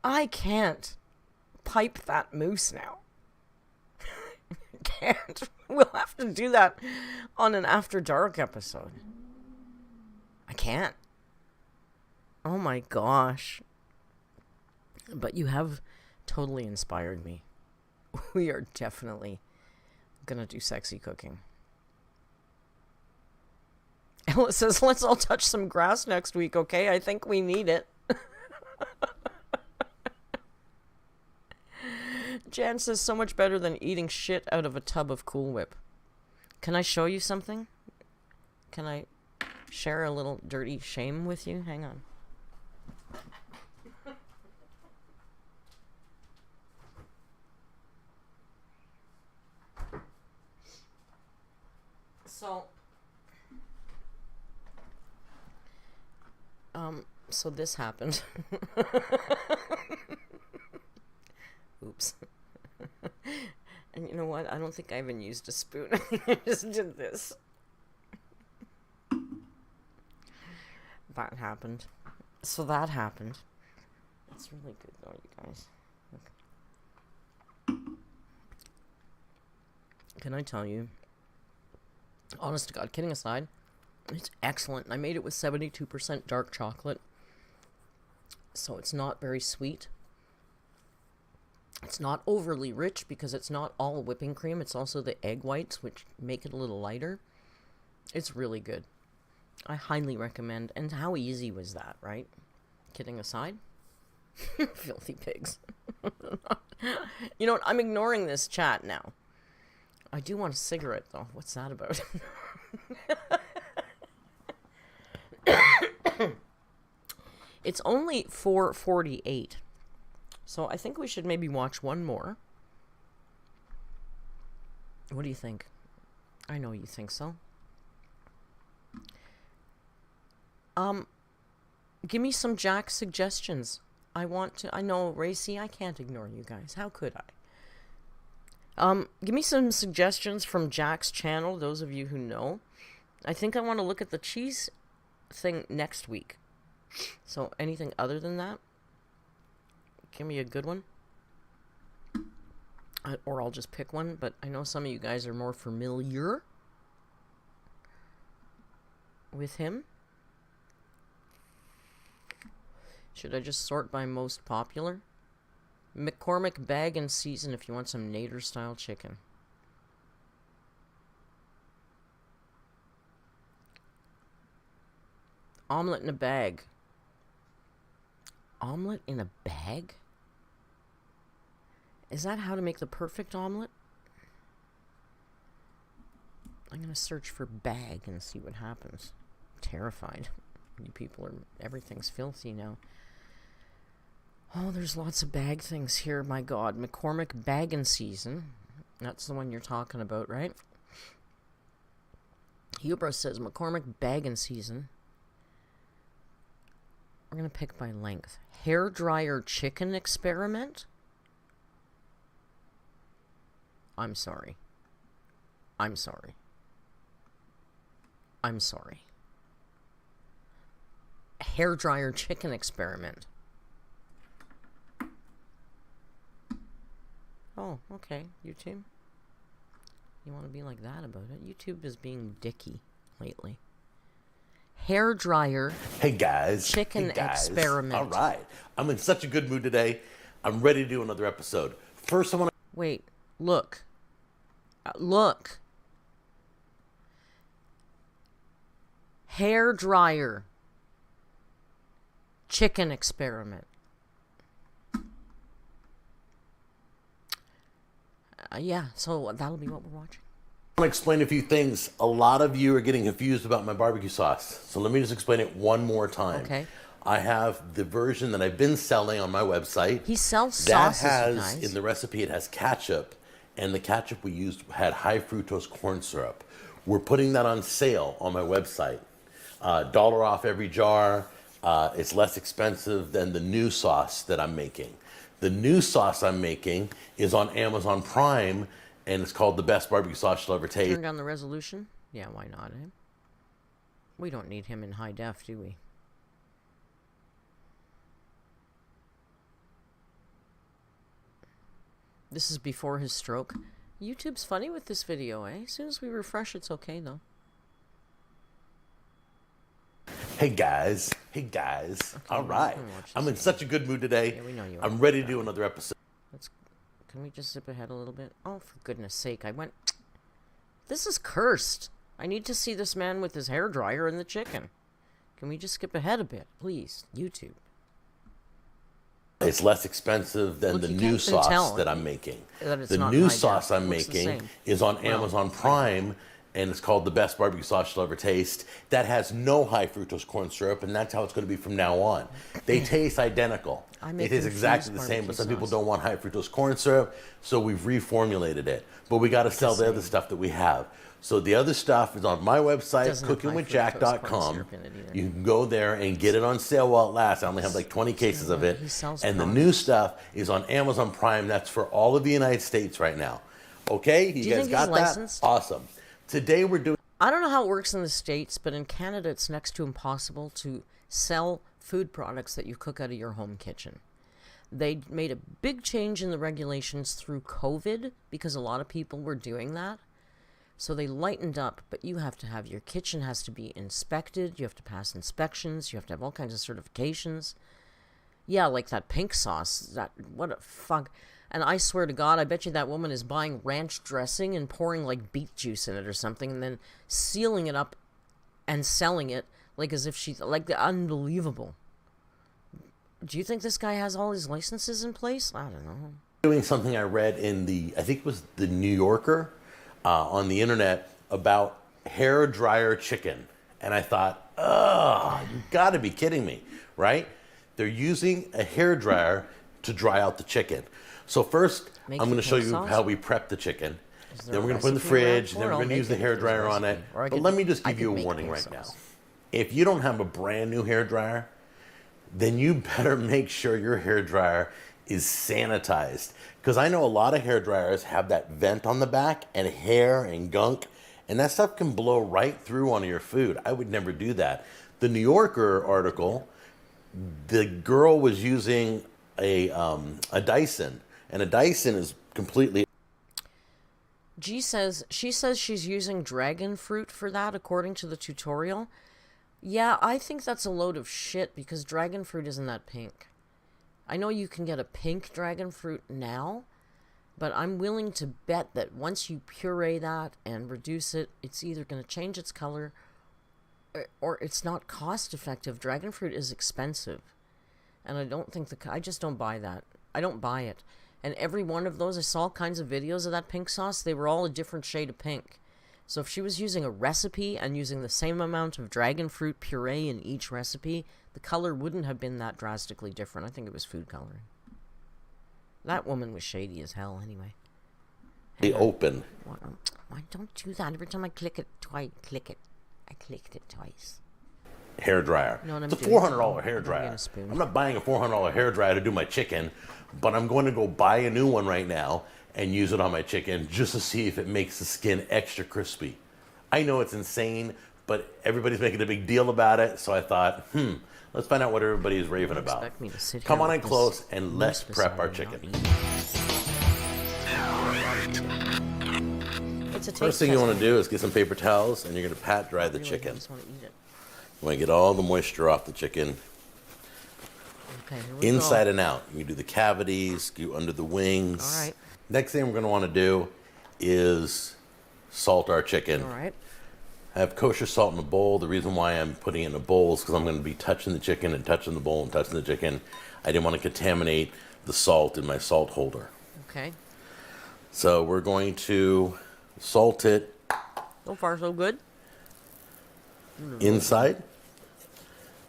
I can't pipe that mousse now. Can't. We'll have to do that on an After Dark episode. I can't. Oh my gosh. But you have totally inspired me. We are definitely gonna do sexy cooking. Ella says, let's all touch some grass next week, okay? I think we need it. Jan says, so much better than eating shit out of a tub of Cool Whip. Can I show you something? Can I share a little dirty shame with you? Hang on. So this happened. Oops. And you know what? I don't think I even used a spoon. I just did this. That happened. So that happened. It's really good though, you guys. Look. Can I tell you? Honest to God, kidding aside, it's excellent. I made it with 72% dark chocolate. So it's not very sweet. It's not overly rich because it's not all whipping cream. It's also the egg whites, which make it a little lighter. It's really good. I highly recommend. And how easy was that, right? Kidding aside. Filthy pigs. You know what? I'm ignoring this chat now. I do want a cigarette, though. What's that about? It's only 4:48. So I think we should maybe watch one more. What do you think? I know you think so. Give me some Jack suggestions. I know, Racy, I can't ignore you guys. How could I? Give me some suggestions from Jack's channel, those of you who know. I think I want to look at the cheese thing next week. So anything other than that, give me a good one. Or I'll just pick one, but I know some of you guys are more familiar with him. Should I just sort by most popular? McCormick bag and season if you want some Nader style chicken. Omelet in a bag. Omelet in a bag? Is that how to make the perfect omelet? I'm going to search for bag and see what happens. I'm terrified. You people are... Everything's filthy now. Oh, there's lots of bag things here. My God. McCormick bag and season. That's the one you're talking about, right? Hubris says McCormick bag and season. We're going to pick by length. Hair dryer chicken experiment? I'm sorry. I'm sorry. I'm sorry. Hair dryer chicken experiment. Oh, okay, YouTube. You want to be like that about it? YouTube is being dicky lately. Hair dryer. Hey guys. Chicken experiment. All right. I'm in such a good mood today. I'm ready to do another episode. First, I want to... Wait. Look. Look. Hair dryer. Chicken experiment. Yeah, so that'll be what we're watching. I want to explain a few things. A lot of you are getting confused about my barbecue sauce. So let me just explain it one more time. Okay. I have the version that I've been selling on my website. He sells sauces, that has, guys. in the recipe, it has ketchup. And the ketchup we used had high fructose corn syrup. We're putting that on sale on my website. $1 off every jar. It's less expensive than the new sauce that I'm making. The new sauce I'm making is on Amazon Prime, and it's called the best barbecue sauce you'll ever taste. Turn down the resolution? Yeah, why not, eh? We don't need him in high def, do we? This is before his stroke. YouTube's funny with this video, eh? As soon as we refresh, it's okay, though. Hey guys. Hey guys. Okay, all right. I'm in such a good mood today. Yeah, we know you are. I'm ready to do another episode. Can we just zip ahead a little bit? Oh, for goodness sake. This is cursed. I need to see this man with his hairdryer and the chicken. Can we just skip ahead a bit, please? YouTube. It's less expensive than the new sauce that I'm making. The new sauce I'm making is on Amazon Prime, and it's called the best barbecue sauce you'll ever taste. That has no high fructose corn syrup, and that's how it's going to be from now on. They taste identical. It is exactly the same, but some people don't want high fructose corn syrup, so we've reformulated it. But we got to sell the other stuff that we have. So the other stuff is on my website, cookingwithjack.com. You can go there and get it on sale while it lasts. I only have like 20 cases of it. And the new stuff is on Amazon Prime. That's for all of the United States right now. Okay? You guys got that? Awesome. Today we're doing... I don't know how it works in the States, but in Canada it's next to impossible to sell food products that you cook out of your home kitchen. They made a big change in the regulations through COVID because a lot of people were doing that. So they lightened up, but you have to have, your kitchen has to be inspected, you have to pass inspections, you have to have all kinds of certifications. Yeah, like that pink sauce, what a fuck. And I swear to God, I bet you that woman is buying ranch dressing and pouring like beet juice in it or something and then sealing it up and selling it like as if she's, like, unbelievable. Do you think this guy has all his licenses in place? I don't know. Doing something I read in I think it was the New Yorker, on the internet about hair dryer chicken. And I thought, oh, you gotta be kidding me, right? They're using a hair dryer to dry out the chicken. So first, I'm gonna show you how we prep the chicken. Then we're gonna put it in the fridge, and then we're gonna use the hair dryer on it. But let me just give you a warning right now. If you don't have a brand new hair dryer, then you better make sure your hair dryer is sanitized. Because I know a lot of hair dryers have that vent on the back and hair and gunk, and that stuff can blow right through onto your food. I would never do that. The New Yorker article the girl was using a Dyson, and a Dyson is completely. She says she's using dragon fruit for that, according to the tutorial. Yeah, I think that's a load of shit because dragon fruit isn't that pink. I know you can get a pink dragon fruit now, but I'm willing to bet that once you puree that and reduce it, it's either going to change its color or it's not cost effective. Dragon fruit is expensive. And I don't think I just don't buy that. I don't buy it. And every one of those, I saw all kinds of videos of that pink sauce. They were all a different shade of pink. So if she was using a recipe and using the same amount of dragon fruit puree in each recipe, the color wouldn't have been that drastically different. I think it was food coloring. That woman was shady as hell anyway. They open. Why don't do that? Every time I click it twice, I clicked it twice. Hair dryer. You know what it's I'm a $400 hair dryer. I'm not buying a $400 hair dryer to do my chicken, but I'm going to go buy a new one right now and use it on my chicken just to see if it makes the skin extra crispy. I know it's insane, but everybody's making a big deal about it, so I thought, let's find out what everybody's raving about. Come on in close and let's prep our chicken. First thing you want to do is get some paper towels and you're going to pat dry the chicken. You want to get all the moisture off the chicken. Okay, inside and out. You do the cavities, go under the wings. All right. Next thing we're going to want to do is salt our chicken. All right. I have kosher salt in a bowl. The reason why I'm putting it in a bowl is because I'm going to be touching the chicken and touching the bowl and touching the chicken. I didn't want to contaminate the salt in my salt holder. Okay. So we're going to salt it. So far, so good. Inside.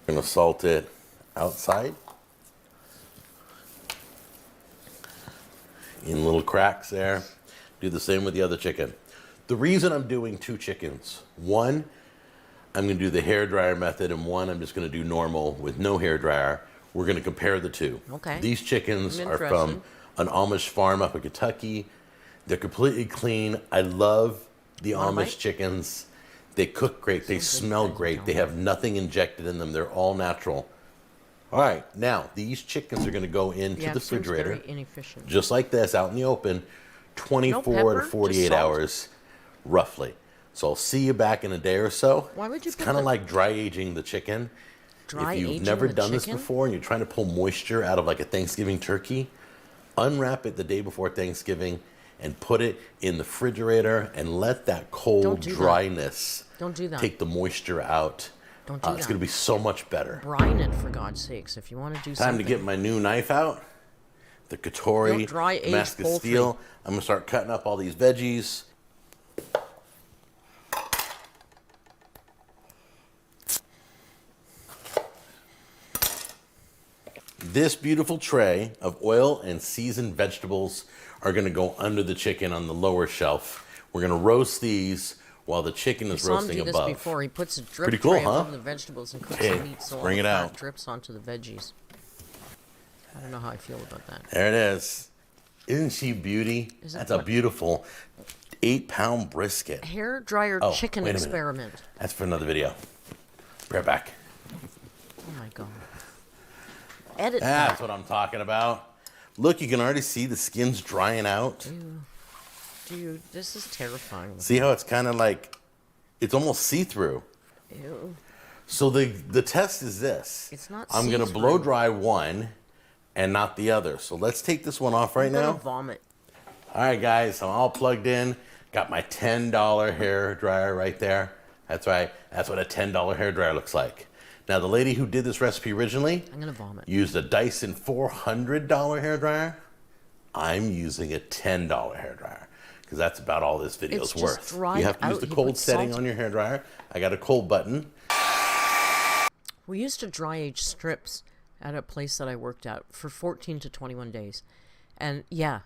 We're going to salt it outside. In little cracks there. Do the same with the other chicken. The reason I'm doing two chickens, one, I'm going to do the hair dryer method, and one, I'm just going to do normal with no hair dryer. We're going to compare the two. Okay. These chickens are from an Amish farm up in Kentucky. They're completely clean. I love the Amish chickens. They cook great. They smell great. They have nothing injected in them. They're all natural. All right, now these chickens are going to go into the refrigerator, very inefficient. just like this, out in the open, 24 to 48 hours, roughly. So I'll see you back in a day or so. Why would you? It's kind of like dry aging the chicken. If you've never done this before and you're trying to pull moisture out of like a Thanksgiving turkey, unwrap it the day before Thanksgiving and put it in the refrigerator and let that cold dryness take the moisture out. Don't do that. It's going to be so much better. Brine it, for God's sakes, if you want to do something. Time to get my new knife out. The Katori Damascus Steel. I'm going to start cutting up all these veggies. This beautiful tray of oil and seasoned vegetables are going to go under the chicken on the lower shelf. We're going to roast these while the chicken is roasting above. This before. He puts a drip Pretty cool, tray huh? above the vegetables and cooks the meat, so bring it out. Drips onto the veggies. I don't know how I feel about that. There it is. Isn't she beauty? That's a beautiful 8-pound brisket. Hair dryer chicken experiment. That's for another video. Be right back. Oh my God. Edit That's what I'm talking about. Look, you can already see the skin's drying out. Dude, this is terrifying. See how it's kind of like, it's almost see-through. Ew. So the test is this. It's not I'm going to blow dry one and not the other. So let's take this one off right now. I'm going to vomit. All right, guys, I'm all plugged in. Got my $10 hair dryer right there. That's right. That's what a $10 hair dryer looks like. Now, the lady who did this recipe originally I'm gonna vomit. Used a Dyson $400 hair dryer. I'm using a $10 hair dryer because that's about all this video is worth. You have to use the cold setting on your hair dryer. I got a cold button. We used to dry age strips at a place that I worked at for 14 to 21 days. And yeah,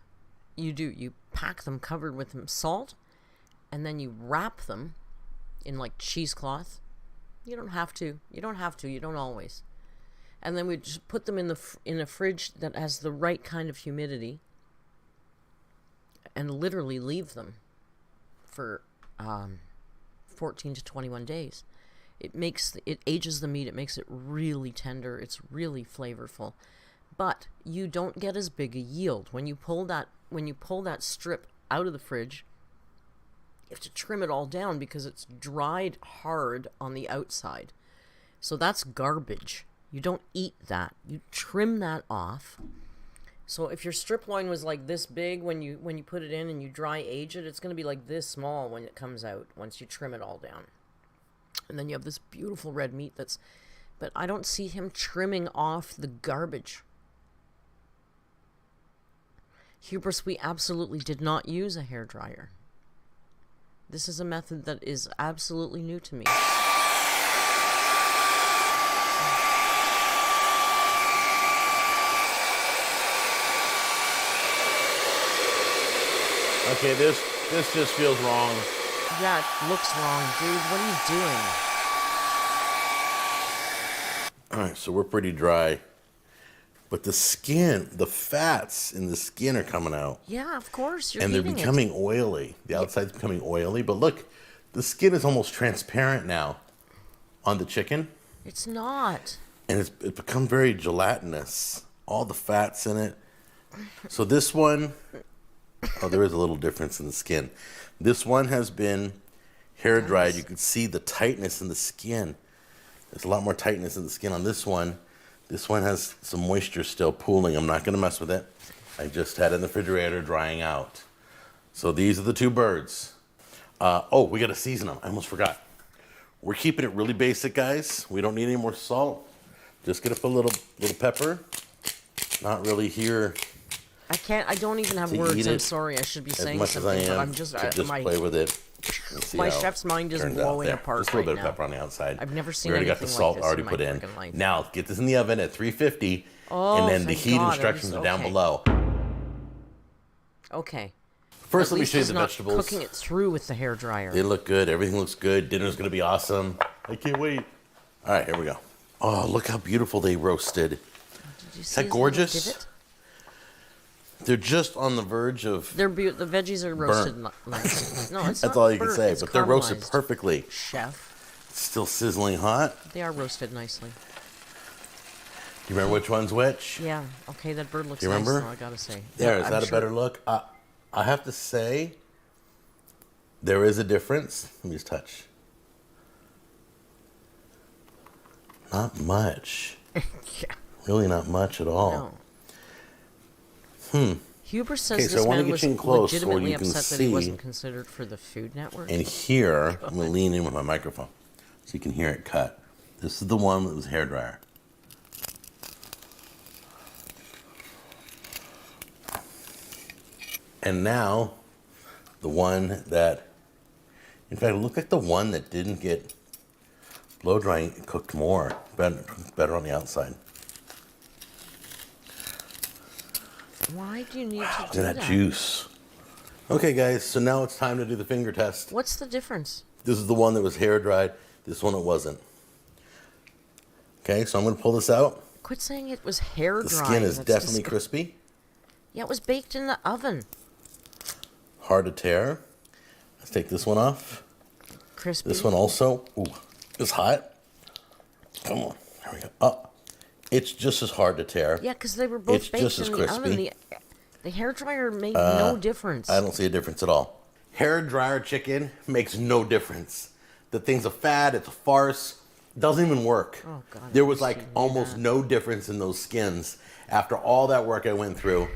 you do. You pack them covered with some salt and then you wrap them in like cheesecloth. You don't have to. You don't have to. You don't always. And then we just put them in a fridge that has the right kind of humidity, and literally leave them for 14 to 21 days. it ages the meat. It makes it really tender. It's really flavorful. But you don't get as big a yield. When you pull that strip out of the fridge, you have to trim it all down because it's dried hard on the outside. So that's garbage. You don't eat that. You trim that off. So if your strip loin was like this big when you put it in and you dry age it, it's going to be like this small when it comes out once you trim it all down. And then you have this beautiful red meat but I don't see him trimming off the garbage. Hubris, we absolutely did not use a hairdryer. This is a method that is absolutely new to me. Okay, this just feels wrong. Yeah, it looks wrong, dude. What are you doing? All right, so we're pretty dry. But the skin, the fats in the skin are coming out. Yeah, of course. And they're becoming oily. The outside's becoming oily. But look, the skin is almost transparent now on the chicken. It's not. And it's become very gelatinous. All the fats in it. So this one, there is a little difference in the skin. This one has been hair dried. You can see the tightness in the skin. There's a lot more tightness in the skin on this one. This one has some moisture still pooling. I'm not going to mess with it. I just had it in the refrigerator drying out. So these are the two birds. We got to season them. I almost forgot. We're keeping it really basic, guys. We don't need any more salt. Just going to put a little pepper. Not really here. I don't even have words. I'm sorry. I should be saying something, but I'm just play with it. My chef's mind is blowing apart. Just a little bit of pepper on the outside. I've never seen anything like this. We already got the salt already put in. Now get this in the oven at 350, and then the heat instructions are down below. Okay. First, let me show you the vegetables. Cooking it through with the hairdryer. They look good. Everything looks good. Dinner's gonna be awesome. I can't wait. All right, here we go. Oh, look how beautiful they roasted. Did you Is see that gorgeous? They're just on the verge of. The veggies are roasted nice. No, it's That's all you can say, but they're roasted perfectly. Chef. It's still sizzling hot. They are roasted nicely. Do you remember which one's which? Yeah. Okay, that bird looks nice. Do you remember? Though, I gotta say. There, is that a better look? I have to say, there is a difference. Let me just touch. Not much. Yeah. Really not much at all. No. So Huber says I this want to man get was you in close so legitimately you can upset that see. he wasn't considered for the Food Network. And here, I'm going to lean in with my microphone so you can hear it cut. This is the one that was hairdryer. And now, the one that, in fact, it looked like the one that didn't get blow drying cooked more, better on the outside. Why do you need to do that juice. Okay, guys, so now it's time to do the finger test. What's the difference? This is the one that was hair dried. This one it wasn't. Okay, so I'm going to pull this out. Quit saying it was hair dried. The skin is definitely crispy. Yeah, it was baked in the oven. Hard to tear. Let's take this one off. Crispy. This one also. Ooh, it's hot. Come on. There we go. Oh, it's just as hard to tear. Yeah, because they were both baked in the oven. The hair dryer made no difference. I don't see a difference at all. Hair dryer chicken makes no difference. The thing's a fad. It's a farce. Doesn't even work. Oh, God, there was like almost no difference in those skins after all that work I went through.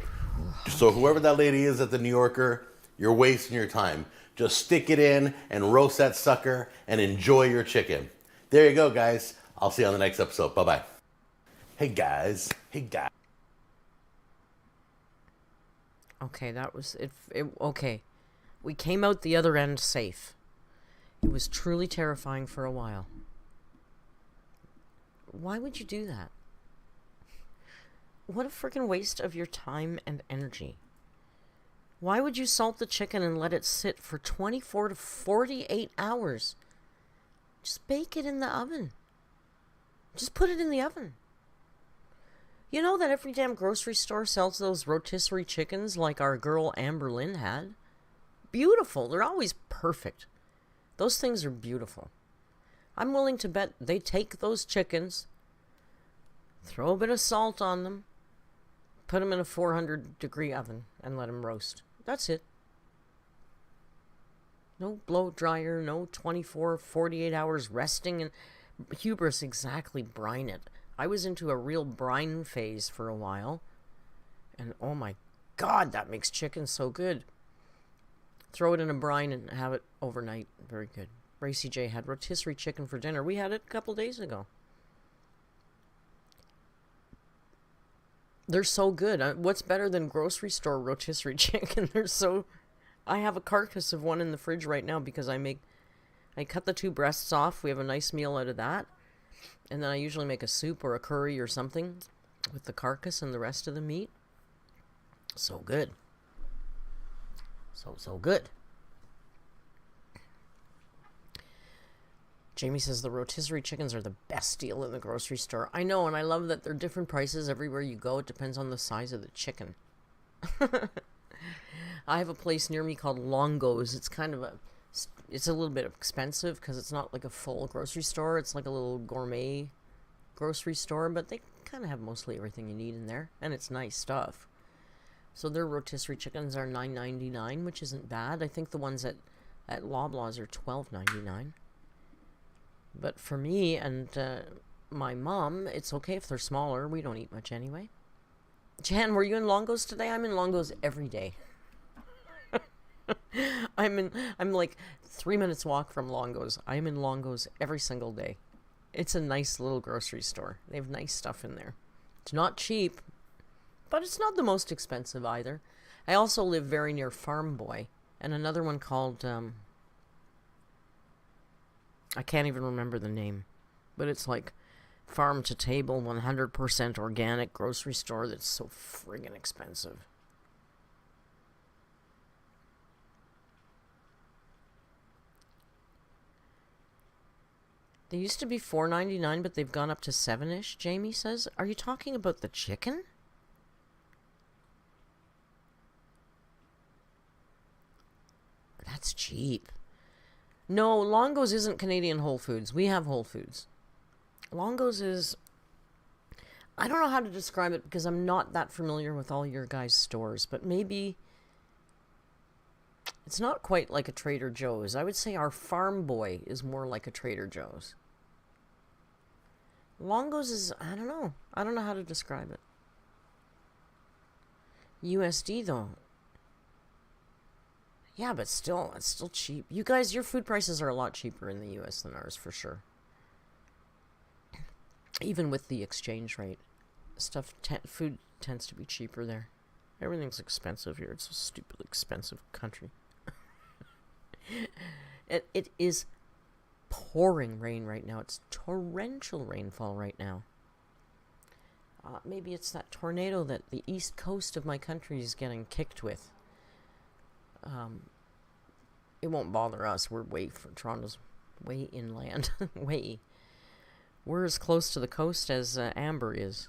So whoever that lady is at the New Yorker, you're wasting your time. Just stick it in and roast that sucker and enjoy your chicken. There you go, guys. I'll see you on the next episode. Bye-bye. Hey, guys. Hey, guys. Okay, that was it. Okay. We came out the other end safe. It was truly terrifying for a while. Why would you do that? What a freaking waste of your time and energy. Why would you salt the chicken and let it sit for 24 to 48 hours? Just bake it in the oven. Just put it in the oven. You know that every damn grocery store sells those rotisserie chickens like our girl Amber Lynn had? Beautiful. They're always perfect. Those things are beautiful. I'm willing to bet they take those chickens, throw a bit of salt on them, put them in a 400-degree oven, and let them roast. That's it. No blow dryer, no 24, 48 hours resting, and hubris exactly, brine it. I was into a real brine phase for a while, and oh my God, that makes chicken so good. Throw it in a brine and have it overnight. Very good. Racy J had rotisserie chicken for dinner. We had it a couple days ago. They're so good. What's better than grocery store rotisserie chicken? I have a carcass of one in the fridge right now because I cut the 2 breasts off. We have a nice meal out of that. And then I usually make a soup or a curry or something with the carcass and the rest of the meat. So good. So good. Jamie says the rotisserie chickens are the best deal in the grocery store. I know, and I love that they're different prices everywhere you go. It depends on the size of the chicken. I have a place near me called Longo's. It's a little bit expensive because it's not like a full grocery store. It's like a little gourmet grocery store, but they kind of have mostly everything you need in there, and it's nice stuff. So their rotisserie chickens are $9.99, which isn't bad. I think the ones at Loblaws are $12.99. But for me and my mom, it's okay if they're smaller. We don't eat much anyway. Jan, were you in Longo's today? I'm in Longo's every day. I'm like 3 minutes walk from Longo's. I'm in Longo's every single day. It's a nice little grocery store. They have nice stuff in there. It's not cheap, but it's not the most expensive either. I also live very near Farm Boy and another one called I can't even remember the name, but it's like farm to table 100% organic grocery store that's so friggin' expensive. They used to be $4.99, but they've gone up to $7-ish, Jamie says. Are you talking about the chicken? That's cheap. No, Longo's isn't Canadian Whole Foods. We have Whole Foods. Longo's is... I don't know how to describe it because I'm not that familiar with all your guys' stores, but maybe... It's not quite like a Trader Joe's. I would say our Farm Boy is more like a Trader Joe's. Longo's is, I don't know. I don't know how to describe it. USD though. Yeah, but still, it's still cheap. You guys, your food prices are a lot cheaper in the US than ours, for sure. Even with the exchange rate. Food tends to be cheaper there. Everything's expensive here. It's a stupidly expensive country. It is pouring rain right now. It's torrential rainfall right now. Maybe it's that tornado that the east coast of my country is getting kicked with. It won't bother us. We're Toronto's way inland. We're as close to the coast as Amber is.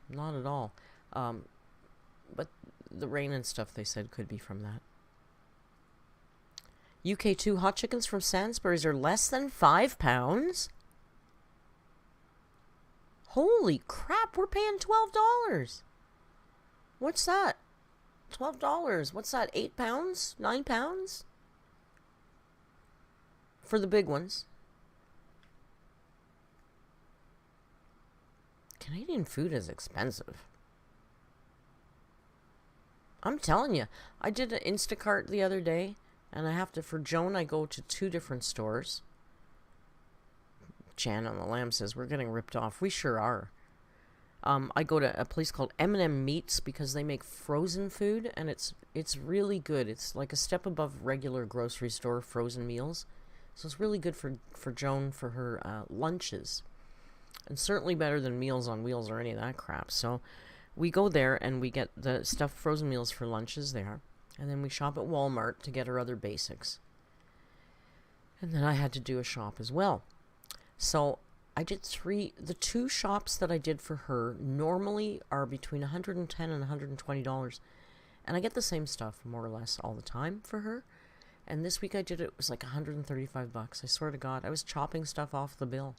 Not at all. But the rain and stuff, they said, could be from that. UK2 hot chickens from Sainsbury's are less than £5. Holy crap, we're paying $12. What's that? $12. What's that? 8 pounds? 9 pounds? For the big ones. Canadian food is expensive. I'm telling you, I did an Instacart the other day, and for Joan, I go to 2 different stores. Jan on the Lamb says, we're getting ripped off. We sure are. I go to a place called M&M Meats because they make frozen food, and it's really good. It's like a step above regular grocery store frozen meals. So it's really good for Joan for her lunches. And certainly better than Meals on Wheels or any of that crap. So we go there and we get the stuffed frozen meals for lunches there. And then we shop at Walmart to get our other basics. And then I had to do a shop as well. So I did the 2 shops that I did for her normally are between $110 and $120. And I get the same stuff more or less all the time for her. And this week I did it was like $135. I swear to God, I was chopping stuff off the bill.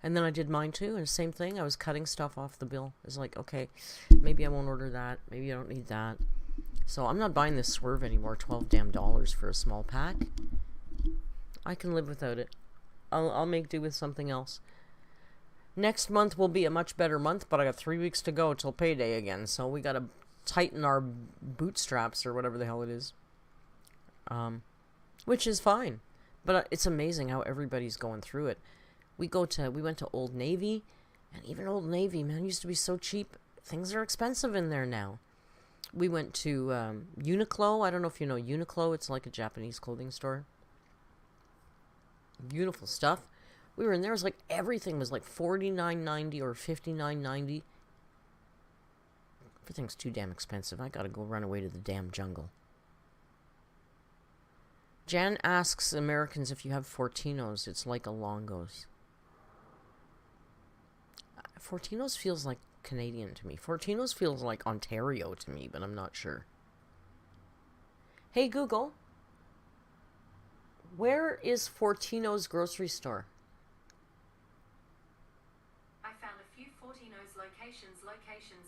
And then I did mine too, and same thing. I was cutting stuff off the bill. It's like, okay, maybe I won't order that. Maybe I don't need that. So I'm not buying this Swerve anymore. $12 damn for a small pack. I can live without it. I'll make do with something else. Next month will be a much better month, but I got 3 weeks to go till payday again. So we gotta tighten our bootstraps or whatever the hell it is. Which is fine. But it's amazing how everybody's going through it. We went to Old Navy, and even Old Navy, man, used to be so cheap. Things are expensive in there now. We went to Uniqlo. I don't know if you know Uniqlo. It's like a Japanese clothing store. Beautiful stuff. We were in there. It was like everything was like $49.90 or $59.90. Everything's too damn expensive. I gotta go run away to the damn jungle. Jan asks Americans if you have Fortinos. It's like a Longo's. Fortinos feels like Canadian to me. Fortinos feels like Ontario to me, but I'm not sure. Hey Google, where is Fortino's grocery store? I found a few Fortino's locations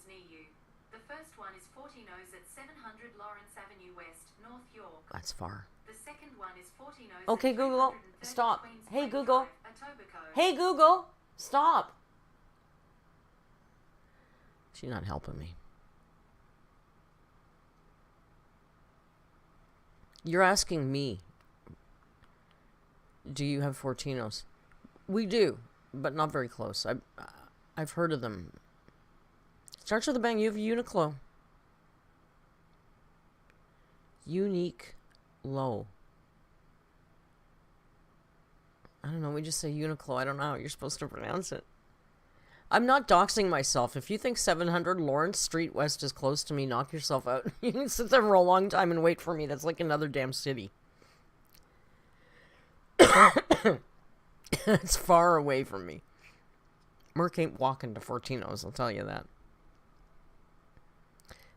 near you. The first one is Fortino's at 700 Lawrence Avenue West, North York. That's far. The second one is Fortino's. Okay, Google, stop. Queens Hey Drive, Google. Etobicoke. Hey Google, stop. She's not helping me. You're asking me, do you have Fortinos? We do, but not very close. I've heard of them. Starts with a bang. You have Uniqlo. Unique low. I don't know. We just say Uniqlo. I don't know how you're supposed to pronounce it. I'm not doxing myself. If you think 700 Lawrence Street West is close to me, knock yourself out. You can sit there for a long time and wait for me. That's like another damn city. It's far away from me. Merc ain't walking to Fortino's, I'll tell you that.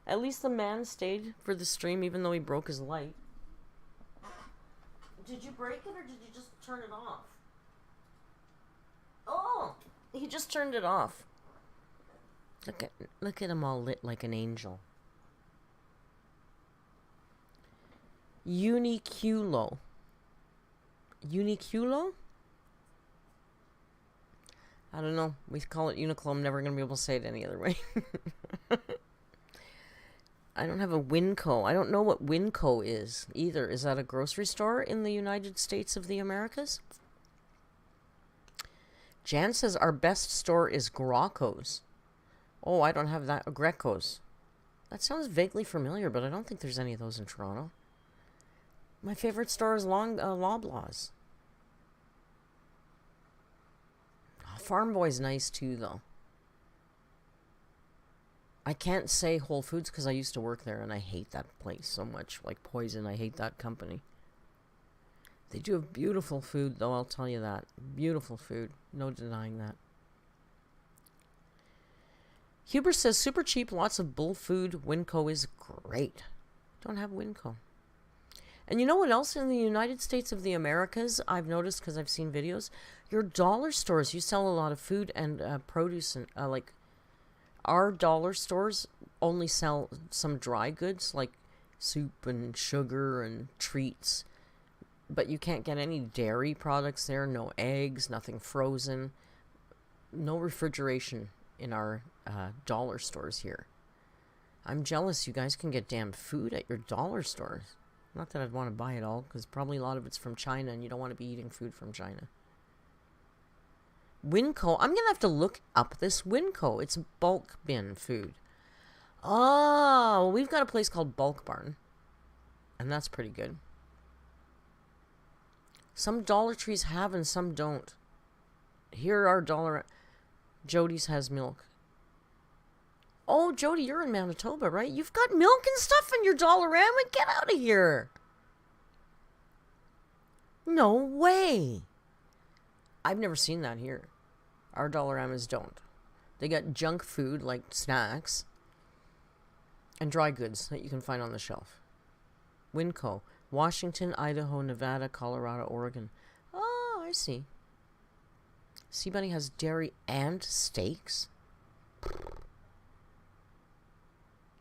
At least the man stayed for the stream, even though he broke his light. Did you break it, or did you just turn it off? Oh! He just turned it off. Look at him all lit like an angel. Uniculo. Uniculo? I don't know. We call it Uniqlo. I'm never going to be able to say it any other way. I don't have a Winco. I don't know what Winco is either. Is that a grocery store in the United States of the Americas? Jan says our best store is Grocco's. Oh, I don't have that. Greco's. That sounds vaguely familiar, but I don't think there's any of those in Toronto. My favorite store is Loblaws. Oh, Farm Boy's nice too, though. I can't say Whole Foods because I used to work there and I hate that place so much. Like poison, I hate that company. They do have beautiful food, though, I'll tell you that. Beautiful food. No denying that. Huber says, super cheap, lots of bull food. Winco is great. Don't have Winco. And you know what else in the United States of the Americas I've noticed because I've seen videos? Your dollar stores, you sell a lot of food and produce. And like our dollar stores only sell some dry goods like soup and sugar and treats. But you can't get any dairy products there, no eggs, nothing frozen, no refrigeration in our dollar stores here. I'm jealous you guys can get damn food at your dollar stores. Not that I'd want to buy it all, because probably a lot of it's from China, and you don't want to be eating food from China. Winco, I'm going to have to look up this Winco. It's bulk bin food. Oh, well, we've got a place called Bulk Barn, and that's pretty good. Some Dollar Trees have and some don't. Here are Jody's has milk. Oh, Jody, you're in Manitoba, right? You've got milk and stuff in your Dollarama? Get out of here. No way. I've never seen that here. Our Dollaramas don't. They got junk food like snacks and dry goods that you can find on the shelf. Winco. Washington, Idaho, Nevada, Colorado, Oregon. Oh, I see. Sea Bunny has dairy and steaks?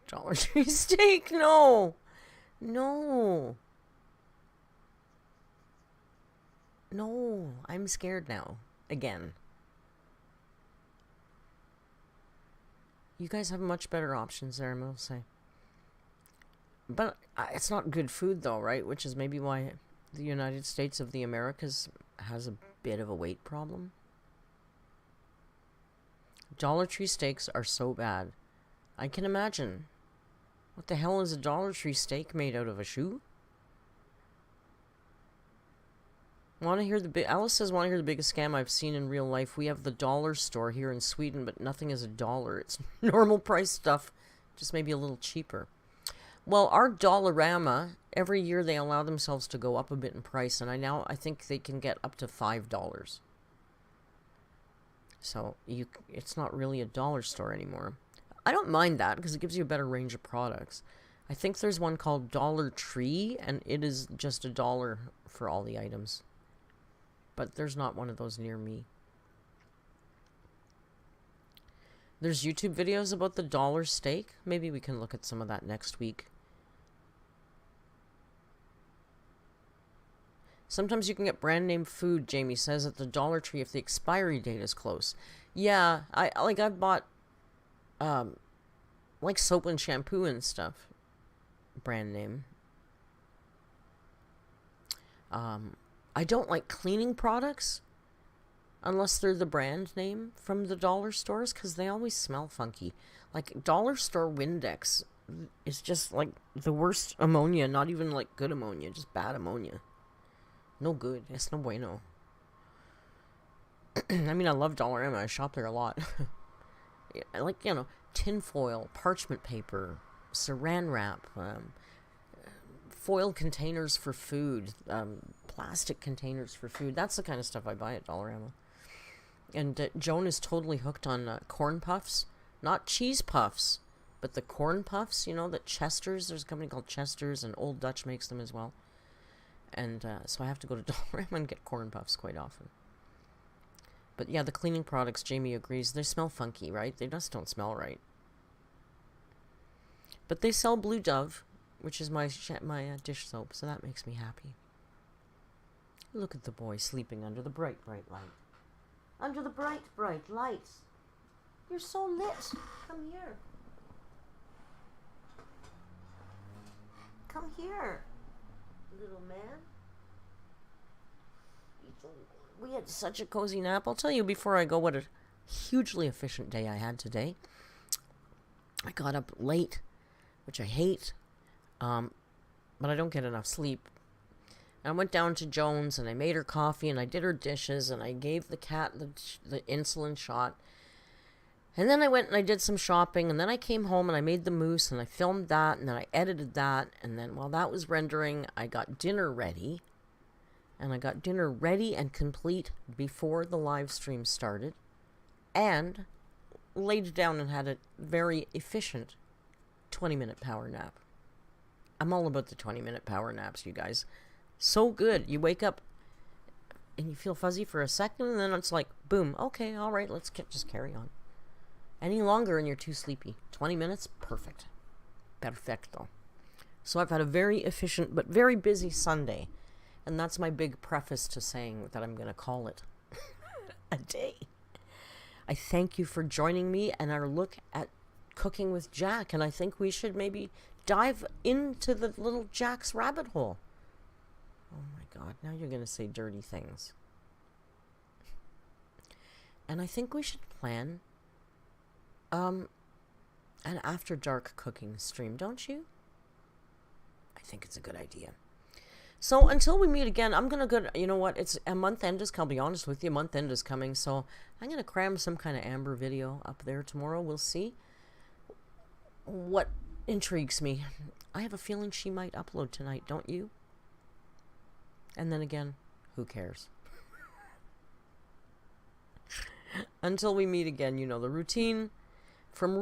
Dollar Tree steak? No. No. No. I'm scared now. Again. You guys have much better options there, I will say. But it's not good food, though, right? Which is maybe why the United States of the Americas has a bit of a weight problem. Dollar Tree steaks are so bad. I can imagine. What the hell is a Dollar Tree steak made out of, a shoe? Alice says, want to hear the biggest scam I've seen in real life? We have the dollar store here in Sweden, but nothing is $1. It's normal price stuff, just maybe a little cheaper. Well, our Dollarama, every year they allow themselves to go up a bit in price, and I think they can get up to $5. So it's not really a dollar store anymore. I don't mind that because it gives you a better range of products. I think there's one called Dollar Tree, and it is just $1 for all the items. But there's not one of those near me. There's YouTube videos about the dollar steak. Maybe we can look at some of that next week. Sometimes you can get brand name food, Jamie says, at the Dollar Tree if the expiry date is close. Yeah, I've bought like soap and shampoo and stuff. Brand name. I don't like cleaning products unless they're the brand name from the dollar stores because they always smell funky. Like dollar store Windex is just like the worst ammonia, not even like good ammonia, just bad ammonia. No good. It's no bueno. I mean, I love Dollarama. I shop there a lot. I like, tinfoil, parchment paper, saran wrap, foil containers for food, plastic containers for food. That's the kind of stuff I buy at Dollarama. And Joan is totally hooked on corn puffs. Not cheese puffs, but the corn puffs, that Chester's. There's a company called Chester's, and Old Dutch makes them as well. And so I have to go to Dollarama and get corn puffs quite often. But yeah, the cleaning products, Jamie agrees, they smell funky, right? They just don't smell right. But they sell Blue Dove, which is my dish soap, so that makes me happy. Look at the boy sleeping under the bright, bright light. Under the bright, bright lights. You're so lit. Come here. Come here, little man. We had such a cozy nap. I'll tell you before I go what a hugely efficient day I had today. I got up late, which I hate, but I don't get enough sleep. I went down to Joan's and I made her coffee and I did her dishes and I gave the cat the insulin shot. And then I went and I did some shopping and then I came home and I made the mousse and I filmed that and then I edited that. And then while that was rendering, I got dinner ready. And I got dinner ready and complete before the live stream started. And laid down and had a very efficient 20-minute power nap. I'm all about the 20-minute power naps, you guys. So good. You wake up and you feel fuzzy for a second and then it's like, boom, okay, all right, let's just carry on. Any longer and you're too sleepy. 20 minutes, perfect. Perfecto. So I've had a very efficient but very busy Sunday. And that's my big preface to saying that I'm going to call it a day. I thank you for joining me and our look at cooking with Jack. And I think we should maybe dive into the little Jack's rabbit hole. Oh my God, now you're going to say dirty things. And I think we should plan an after dark cooking stream, don't you? I think it's a good idea. So until we meet again, I'm going to go, you know what, it's a month end I'll be honest with you, month end is coming, so I'm going to cram some kind of Amber video up there tomorrow. We'll see what intrigues me. I have a feeling she might upload tonight, don't you? And then again, who cares? Until we meet again, you know the routine. From